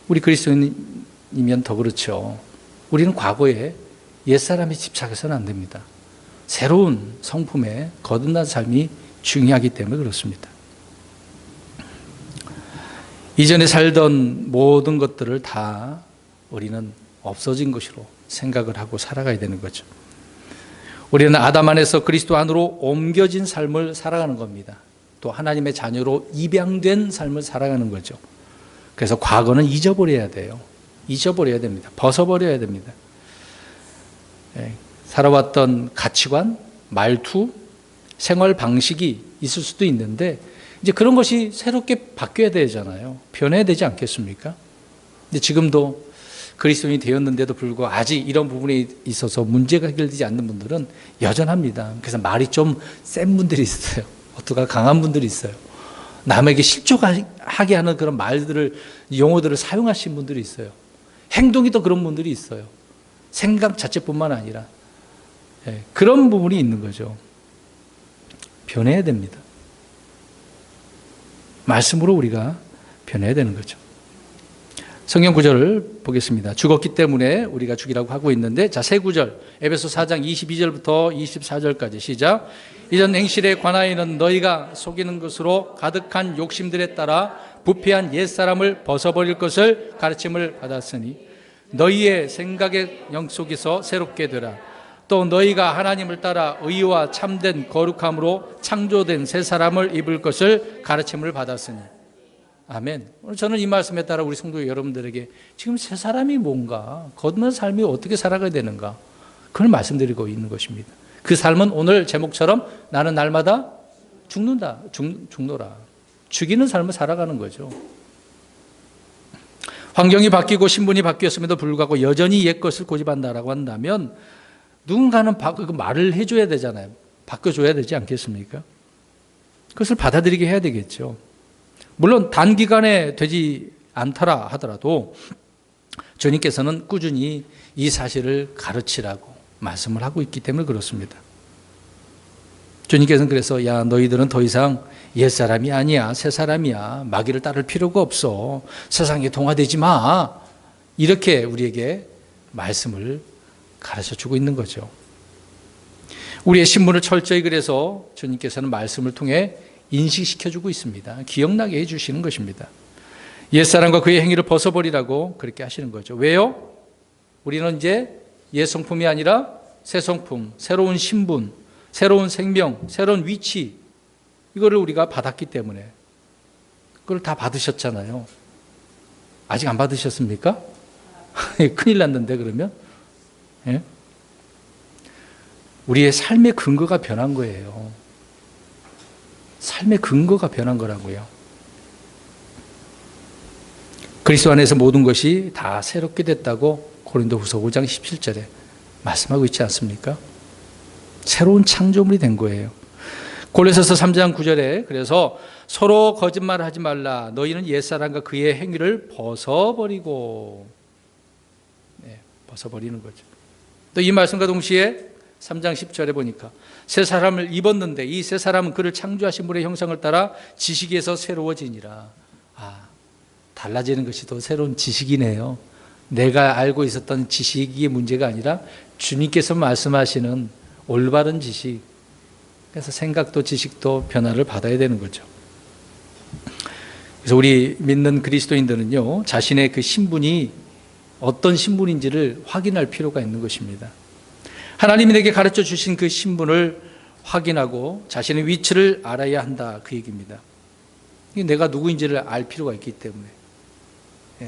우리 그리스도인이면 더 그렇죠. 우리는 과거에 옛사람에 집착해서는 안 됩니다. 새로운 성품에 거듭난 삶이 중요하기 때문에 그렇습니다. 이전에 살던 모든 것들을 다 우리는 없어진 것으로 생각을 하고 살아가야 되는 거죠. 우리는 아담 안에서 그리스도 안으로 옮겨진 삶을 살아가는 겁니다. 또 하나님의 자녀로 입양된 삶을 살아가는 거죠. 그래서 과거는 잊어버려야 돼요. 잊어버려야 됩니다. 벗어버려야 됩니다. 살아왔던 가치관, 말투, 생활 방식이 있을 수도 있는데 이제 그런 것이 새롭게 바뀌어야 되잖아요. 변해야 되지 않겠습니까? 근데 지금도 그리스도인이 되었는데도 불구하고 아직 이런 부분에 있어서 문제가 해결되지 않는 분들은 여전합니다. 그래서 말이 좀 센 분들이 있어요. 어떠가 강한 분들이 있어요. 남에게 실족하게 하는 그런 말들을, 용어들을 사용하신 분들이 있어요. 행동이 또 그런 분들이 있어요. 생각 자체뿐만 아니라 그런 부분이 있는 거죠. 변해야 됩니다. 말씀으로 우리가 변해야 되는 거죠. 성경 구절을 보겠습니다. 죽었기 때문에 우리가 죽이라고 하고 있는데, 자, 세 구절, 에베소 4장 22절부터 24절까지 시작. 이전 행실에 관하여는 너희가 속이는 것으로 가득한 욕심들에 따라 부패한 옛사람을 벗어버릴 것을 가르침을 받았으니 너희의 생각의 영 속에서 새롭게 되라. 또 너희가 하나님을 따라 의와 참된 거룩함으로 창조된 새 사람을 입을 것을 가르침을 받았으니. 아멘. 오늘 저는 이 말씀에 따라 우리 성도 여러분들에게 지금 새 사람이 뭔가, 거듭난 삶이 어떻게 살아가야 되는가, 그걸 말씀드리고 있는 것입니다. 그 삶은 오늘 제목처럼 나는 날마다 죽는다, 죽노라. 죽이는 삶을 살아가는 거죠. 환경이 바뀌고 신분이 바뀌었음에도 불구하고 여전히 옛 것을 고집한다라고 한다면 누군가는 그 말을 해줘야 되잖아요. 바꿔줘야 되지 않겠습니까? 그것을 받아들이게 해야 되겠죠. 물론 단기간에 되지 않더라 하더라도 주님께서는 꾸준히 이 사실을 가르치라고 말씀을 하고 있기 때문에 그렇습니다. 주님께서는 그래서 야, 너희들은 더 이상 옛사람이 아니야, 새사람이야, 마귀를 따를 필요가 없어, 세상에 동화되지 마, 이렇게 우리에게 말씀을 가르쳐주고 있는 거죠. 우리의 신분을 철저히 그래서 주님께서는 말씀을 통해 인식시켜주고 있습니다. 기억나게 해주시는 것입니다. 옛사람과 그의 행위를 벗어버리라고 그렇게 하시는 거죠. 왜요? 우리는 이제 옛 성품이 아니라 새 성품, 새로운 신분, 새로운 생명, 새로운 위치, 이거를 우리가 받았기 때문에. 그걸 다 받으셨잖아요. 아직 안 받으셨습니까? 큰일 났는데 그러면? 예? 우리의 삶의 근거가 변한 거예요. 삶의 근거가 변한 거라고요. 그리스도 안에서 모든 것이 다 새롭게 됐다고 고린도후서 5장 17절에 말씀하고 있지 않습니까? 새로운 창조물이 된 거예요. 골로새서 3장 9절에 그래서 서로 거짓말하지 말라. 너희는 옛사람과 그의 행위를 벗어버리고, 벗어버리는 거죠. 또 이 말씀과 동시에 3장 10절에 보니까 새 사람을 입었는데 이 새 사람은 그를 창조하신 분의 형상을 따라 지식에서 새로워지니라. 달라지는 것이 또 새로운 지식이네요. 내가 알고 있었던 지식이 문제가 아니라 주님께서 말씀하시는 올바른 지식, 그래서 생각도 지식도 변화를 받아야 되는 거죠. 그래서 우리 믿는 그리스도인들은요, 자신의 그 신분이 어떤 신분인지를 확인할 필요가 있는 것입니다. 하나님이 내게 가르쳐 주신 그 신분을 확인하고 자신의 위치를 알아야 한다, 그 얘기입니다. 내가 누구인지를 알 필요가 있기 때문에.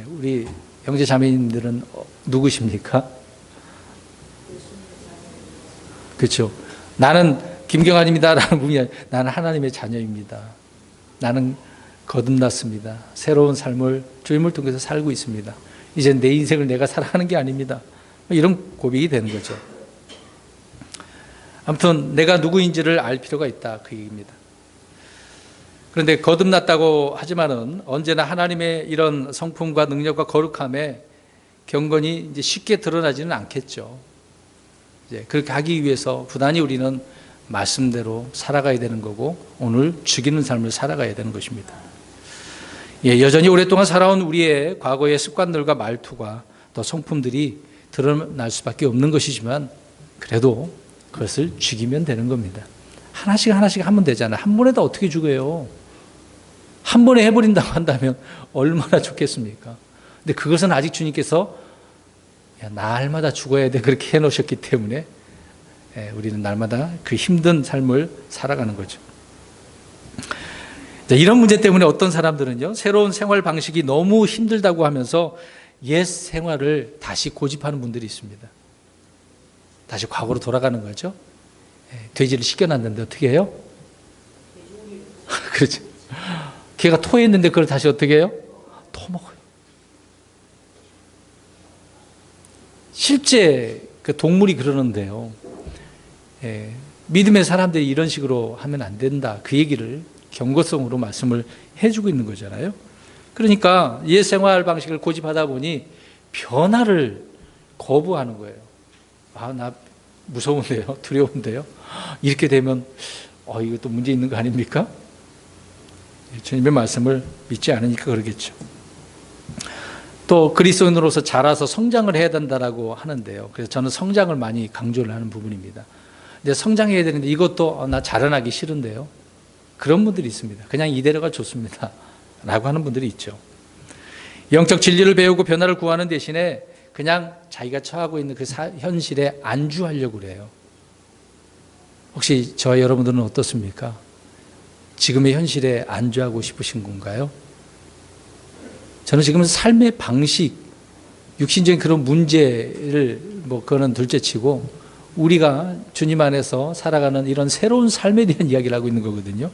우리 형제 자매님들은 누구십니까? 그렇죠. 나는 김경환입니다라는 분이 아니라 나는 하나님의 자녀입니다. 나는 거듭났습니다. 새로운 삶을 주님을 통해서 살고 있습니다. 이제 내 인생을 내가 살아가는 게 아닙니다. 이런 고백이 되는 거죠. 아무튼 내가 누구인지를 알 필요가 있다, 그 얘기입니다. 그런데 거듭났다고 하지만은 언제나 하나님의 이런 성품과 능력과 거룩함에 경건이 이제 쉽게 드러나지는 않겠죠. 이제 그렇게 하기 위해서 부단히 우리는 말씀대로 살아가야 되는 거고 오늘 죽이는 삶을 살아가야 되는 것입니다. 여전히 오랫동안 살아온 우리의 과거의 습관들과 말투가 또 성품들이 드러날 수밖에 없는 것이지만 그래도 그것을 죽이면 되는 겁니다. 하나씩 하나씩 하면 되잖아요. 한 번에 다 어떻게 죽어요? 한 번에 해버린다고 한다면 얼마나 좋겠습니까? 근데 그것은 아직 주님께서 날마다 죽어야 돼 그렇게 해놓으셨기 때문에 우리는 날마다 그 힘든 삶을 살아가는 거죠. 이런 문제 때문에 어떤 사람들은요, 새로운 생활 방식이 너무 힘들다고 하면서 옛 생활을 다시 고집하는 분들이 있습니다. 다시 과거로 돌아가는 거죠. 돼지를 씻겨놨는데 어떻게 해요? 그렇죠. 걔가 토했는데 그걸 다시 어떻게 해요? 토먹어요. 실제 그 동물이 그러는데요. 믿음의 사람들이 이런 식으로 하면 안 된다. 그 얘기를 경고성으로 말씀을 해주고 있는 거잖아요. 그러니까 옛 생활 방식을 고집하다 보니 변화를 거부하는 거예요. 나 무서운데요, 두려운데요. 이렇게 되면 이것도 문제 있는 거 아닙니까? 주님의 말씀을 믿지 않으니까 그러겠죠. 또 그리스도인으로서 자라서 성장을 해야 된다라고 하는데요. 그래서 저는 성장을 많이 강조를 하는 부분입니다. 근데 성장해야 되는데 이것도 나 자라나기 싫은데요. 그런 분들이 있습니다. 그냥 이대로가 좋습니다 라고 하는 분들이 있죠. 영적 진리를 배우고 변화를 구하는 대신에 그냥 자기가 처하고 있는 그 현실에 안주하려고 그래요. 혹시 저와 여러분들은 어떻습니까? 지금의 현실에 안주하고 싶으신 건가요? 저는 지금 삶의 방식, 육신적인 그런 문제를 그거는 둘째치고 우리가 주님 안에서 살아가는 이런 새로운 삶에 대한 이야기를 하고 있는 거거든요.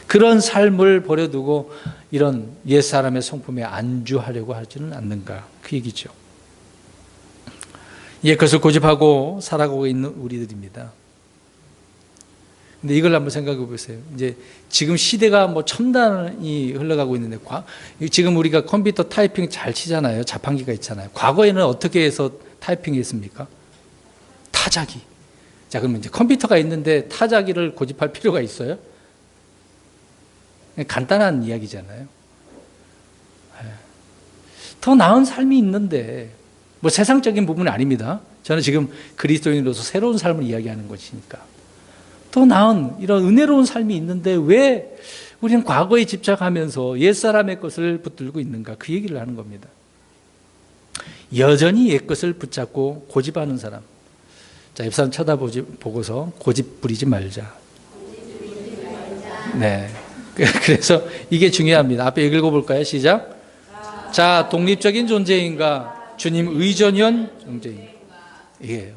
그런 삶을 버려두고 이런 옛사람의 성품에 안주하려고 하지는 않는가, 그 얘기죠. 그것을 고집하고 살아가고 있는 우리들입니다. 근데 이걸 한번 생각해 보세요. 이제 지금 시대가 첨단이 흘러가고 있는데, 지금 우리가 컴퓨터 타이핑 잘 치잖아요. 자판기가 있잖아요. 과거에는 어떻게 해서 타이핑했습니까? 타자기. 자, 그러면 이제 컴퓨터가 있는데 타자기를 고집할 필요가 있어요? 간단한 이야기잖아요. 더 나은 삶이 있는데, 세상적인 부분은 아닙니다. 저는 지금 그리스도인으로서 새로운 삶을 이야기하는 것이니까. 더 나은 이런 은혜로운 삶이 있는데 왜 우리는 과거에 집착하면서 옛사람의 것을 붙들고 있는가, 그 얘기를 하는 겁니다. 여전히 옛것을 붙잡고 고집하는 사람. 자, 옆 사람 쳐다보고서 고집 부리지 말자. 네. 그래서 이게 중요합니다. 앞에 읽어볼까요? 시작. 자, 독립적인 존재인가? 주님 의존형 존재인가? 이게요.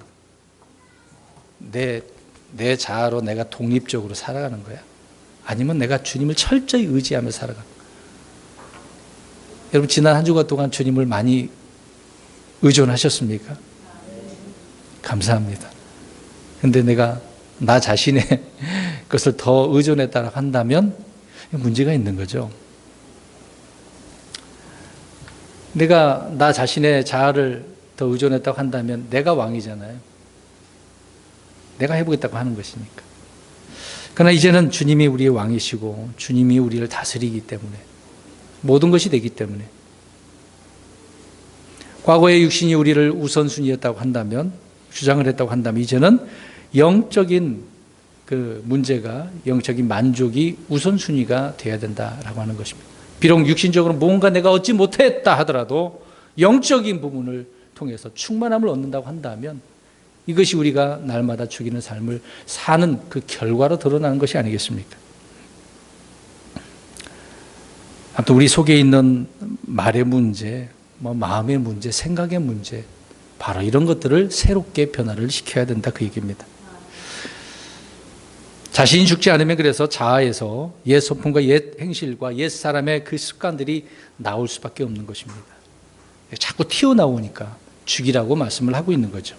내 자아로 내가 독립적으로 살아가는 거야? 아니면 내가 주님을 철저히 의지하며 살아가는 거야? 여러분, 지난 한 주간 동안 주님을 많이 의존하셨습니까? 감사합니다. 근데 내가 나 자신의 것을 더 의존했다고 한다면 문제가 있는 거죠. 내가 나 자신의 자아를 더 의존했다고 한다면 내가 왕이잖아요. 내가 해보겠다고 하는 것이니까. 그러나 이제는 주님이 우리의 왕이시고 주님이 우리를 다스리기 때문에, 모든 것이 되기 때문에, 과거의 육신이 우리를 우선순위였다고 한다면, 주장을 했다고 한다면, 이제는 영적인 그 문제가, 영적인 만족이 우선순위가 되어야 된다라고 하는 것입니다. 비록 육신적으로 뭔가 내가 얻지 못했다 하더라도 영적인 부분을 통해서 충만함을 얻는다고 한다면 이것이 우리가 날마다 죽이는 삶을 사는 그 결과로 드러나는 것이 아니겠습니까? 아무튼 우리 속에 있는 말의 문제, 마음의 문제, 생각의 문제, 바로 이런 것들을 새롭게 변화를 시켜야 된다, 그 얘기입니다. 자신이 죽지 않으면 그래서 자아에서 옛 소품과 옛 행실과 옛 사람의 그 습관들이 나올 수밖에 없는 것입니다. 자꾸 튀어나오니까 죽이라고 말씀을 하고 있는 거죠.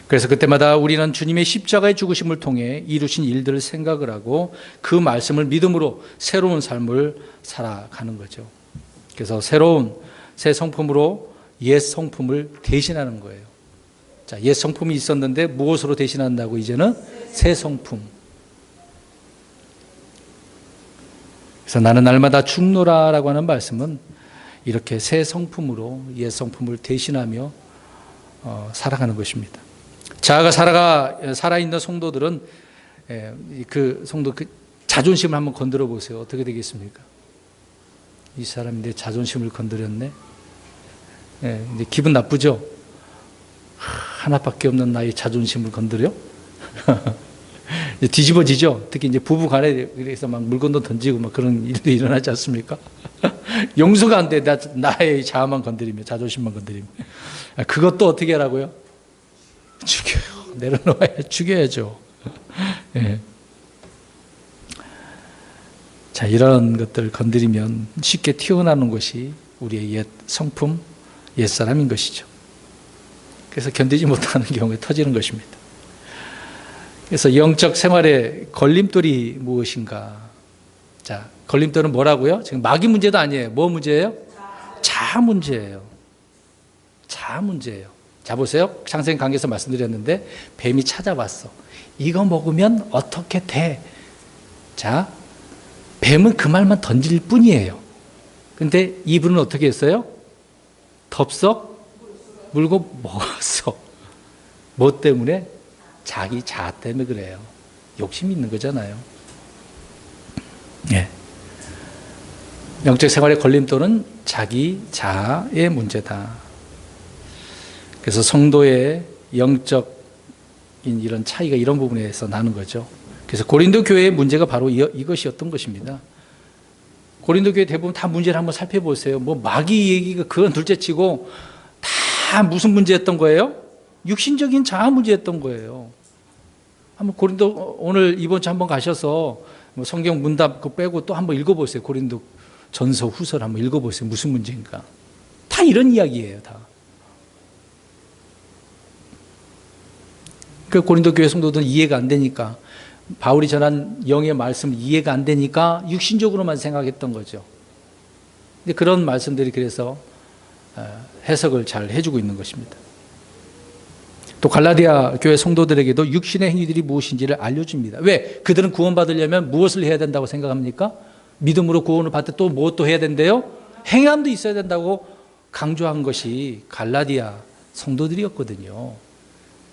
그래서 그때마다 우리는 주님의 십자가의 죽으심을 통해 이루신 일들을 생각을 하고 그 말씀을 믿음으로 새로운 삶을 살아가는 거죠. 그래서 새로운 새 성품으로 옛 성품을 대신하는 거예요. 자, 옛 성품이 있었는데 무엇으로 대신한다고? 이제는 새 성품. 그래서 나는 날마다 죽노라라고 하는 말씀은 이렇게 새 성품으로 옛 성품을 대신하며 살아가는 것입니다. 자아가 살아있는 성도들은 그 성도 그 자존심을 한번 건드려 보세요. 어떻게 되겠습니까? 이 사람이 내 자존심을 건드렸네. 이제 기분 나쁘죠? 하나밖에 없는 나의 자존심을 건드려? 이제 뒤집어지죠? 특히 이제 부부 간에 그래서 막 물건도 던지고 막 그런 일도 일어나지 않습니까? 용서가 안 돼. 나의 자아만 건드리면, 자존심만 건드리면. 그것도 어떻게 하라고요? 죽여요. 내려놓아야 죽여야죠. 예. 자, 이런 것들을 건드리면 쉽게 튀어나오는 것이 우리의 옛 성품, 옛 사람인 것이죠. 그래서 견디지 못하는 경우에 터지는 것입니다. 그래서 영적 생활의 걸림돌이 무엇인가? 자, 걸림돌은 뭐라고요? 지금 마귀 문제도 아니에요. 뭐 문제예요? 자아 문제예요. 자아 문제예요. 자, 보세요. 창세기 강의에서 말씀드렸는데 뱀이 찾아왔어. 이거 먹으면 어떻게 돼? 자, 뱀은 그 말만 던질 뿐이에요. 근데 이분은 어떻게 했어요? 덥석 물고 먹었어. 뭐 때문에? 자기 자아 때문에 그래요. 욕심이 있는 거잖아요. 예. 영적 생활의 걸림돌은 자기 자아의 문제다. 그래서 성도의 영적인 이런 차이가 이런 부분에서 나는 거죠. 그래서 고린도 교회의 문제가 바로 이것이었던 것입니다. 고린도 교회 대부분 다 문제를 한번 살펴보세요. 뭐 마귀 얘기가 그건 둘째치고 다 무슨 문제였던 거예요? 육신적인 자아 문제였던 거예요. 한번 고린도 오늘 이번 주 한번 가셔서 뭐 성경 문답 그 빼고 또 한번 읽어보세요. 고린도 전서 후서를 한번 읽어보세요. 무슨 문제인가? 다 이런 이야기예요. 다. 그 고린도 교회 성도들은 이해가 안 되니까 바울이 전한 영의 말씀 이해가 안 되니까 육신적으로만 생각했던 거죠. 근데 그런 말씀들이 그래서 해석을 잘 해주고 있는 것입니다. 또 갈라디아 교회 성도들에게도 육신의 행위들이 무엇인지를 알려줍니다. 왜? 그들은 구원받으려면 무엇을 해야 된다고 생각합니까? 믿음으로 구원을 받을 때 또 무엇도 해야 된대요? 행함도 있어야 된다고 강조한 것이 갈라디아 성도들이었거든요.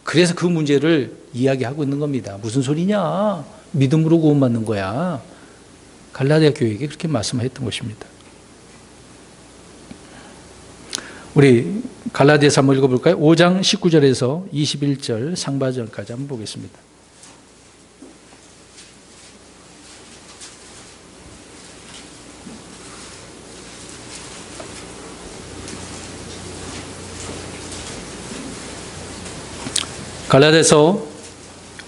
그래서 그 문제를 이야기하고 있는 겁니다. 무슨 소리냐? 믿음으로 구원받는 거야. 갈라디아 교회에게 그렇게 말씀했던 것입니다. 우리 갈라디아서 한번 읽어볼까요? 5장 19절에서 21절 상반절까지 한번 보겠습니다. 갈라디아서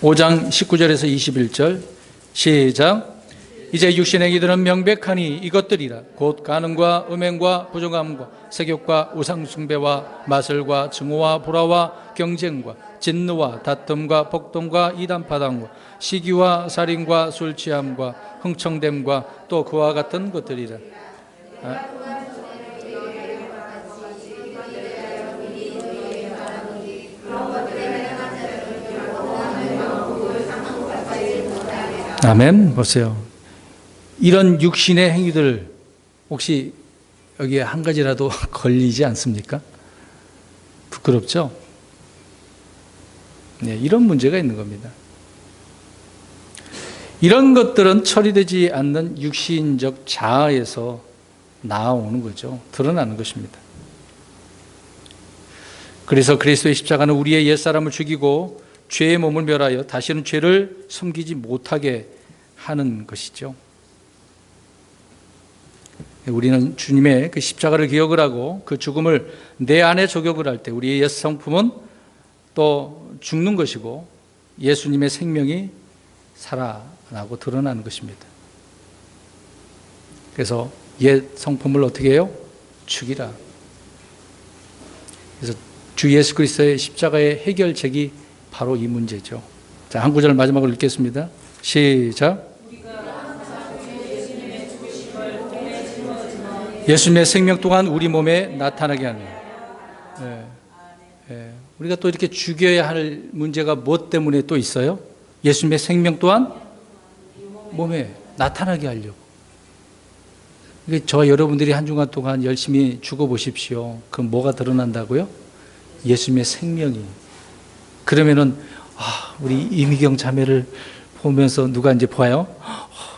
5장 19절에서 21절 시작. 이제 육신의 행위들은 명백하니 이것들이라. 곧 간음과 음행과 부정함과 세욕과 우상숭배와 마술과 증오와 불화와 경쟁과 진노와 다툼과 폭동과 이단파당과 시기와 살인과 술취함과 흥청됨과 또 그와 같은 것들이라. 아멘. 보세요. 이런 육신의 행위들 혹시 여기에 한 가지라도 걸리지 않습니까? 부끄럽죠? 네, 이런 문제가 있는 겁니다. 이런 것들은 처리되지 않는 육신적 자아에서 나오는 거죠. 드러나는 것입니다. 그래서 그리스도의 십자가는 우리의 옛사람을 죽이고 죄의 몸을 멸하여 다시는 죄를 숨기지 못하게 하는 것이죠. 우리는 주님의 그 십자가를 기억을 하고 그 죽음을 내 안에 적용을 할 때 우리의 옛 성품은 또 죽는 것이고 예수님의 생명이 살아나고 드러나는 것입니다. 그래서 옛 성품을 어떻게 해요? 죽이라. 그래서 주 예수 그리스도의 십자가의 해결책이 바로 이 문제죠. 자, 한 구절 마지막으로 읽겠습니다. 시작. 예수님의 생명 또한 우리 몸에 나타나게 하는. 우리가 또 이렇게 죽여야 할 문제가 무엇 때문에 또 있어요? 예수님의 생명 또한 몸에 나타나게 하려고. 저와 여러분들이 한 주간 동안 열심히 죽어보십시오. 그럼 뭐가 드러난다고요? 예수님의 생명이. 그러면은 우리 이미경 자매를 보면서 누가 이제 봐요?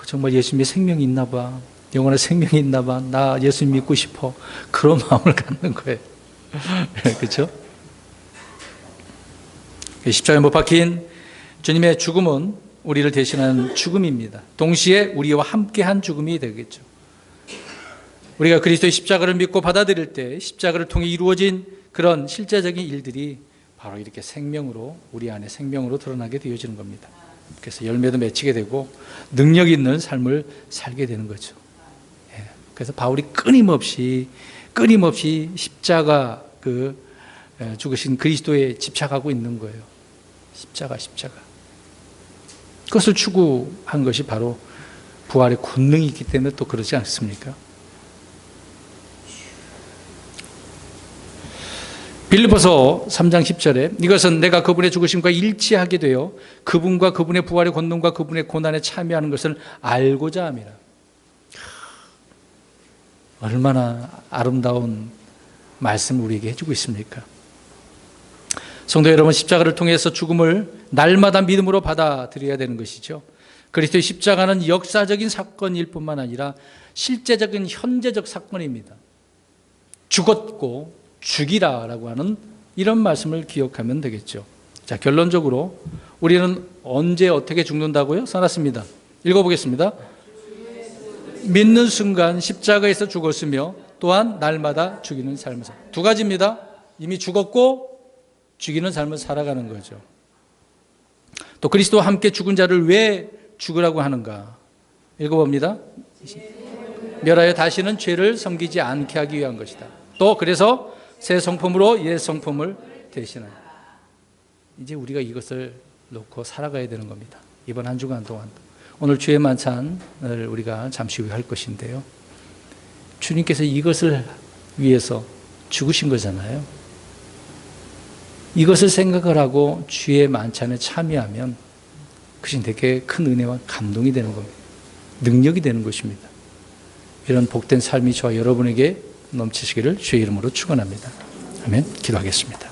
정말 예수님의 생명이 있나 봐. 영원한 생명이 있나 봐. 나 예수님 믿고 싶어. 그런 마음을 갖는 거예요. 그렇죠? 십자가에 못 박힌 주님의 죽음은 우리를 대신하는 죽음입니다. 동시에 우리와 함께한 죽음이 되겠죠. 우리가 그리스도의 십자가를 믿고 받아들일 때 십자가를 통해 이루어진 그런 실제적인 일들이 바로 이렇게 생명으로, 우리 안에 생명으로 드러나게 되어지는 겁니다. 그래서 열매도 맺히게 되고 능력 있는 삶을 살게 되는 거죠. 그래서 바울이 끊임없이 십자가 죽으신 그리스도에 집착하고 있는 거예요. 십자가. 그것을 추구한 것이 바로 부활의 권능이 있기 때문에 또 그러지 않습니까? 빌립보서 3장 10절에 이것은 내가 그분의 죽으심과 일치하게 되어 그분과 그분의 부활의 권능과 그분의 고난에 참여하는 것을 알고자 함이라. 얼마나 아름다운 말씀을 우리에게 해주고 있습니까? 성도 여러분, 십자가를 통해서 죽음을 날마다 믿음으로 받아들여야 되는 것이죠. 그리스도의 십자가는 역사적인 사건일 뿐만 아니라 실제적인 현재적 사건입니다. 죽었고 죽이라라고 하는 이런 말씀을 기억하면 되겠죠. 자, 결론적으로 우리는 언제 어떻게 죽는다고요? 써놨습니다. 읽어보겠습니다. 믿는 순간 십자가에서 죽었으며 또한 날마다 죽이는 삶을 살. 두 가지입니다. 이미 죽었고 죽이는 삶을 살아가는 거죠. 또 그리스도와 함께 죽은 자를 왜 죽으라고 하는가? 읽어봅니다. 멸하여 다시는 죄를 섬기지 않게 하기 위한 것이다. 또 그래서 새 성품으로 옛 성품을 대신하는. 이제 우리가 이것을 놓고 살아가야 되는 겁니다. 이번 한 주간 동안. 오늘 주의 만찬을 우리가 잠시 후에 할 것인데요. 주님께서 이것을 위해서 죽으신 거잖아요. 이것을 생각을 하고 주의 만찬에 참여하면 그것이 되게 큰 은혜와 감동이 되는 겁니다. 능력이 되는 것입니다. 이런 복된 삶이 저와 여러분에게 넘치시기를 주의 이름으로 축원합니다. 아멘. 기도하겠습니다.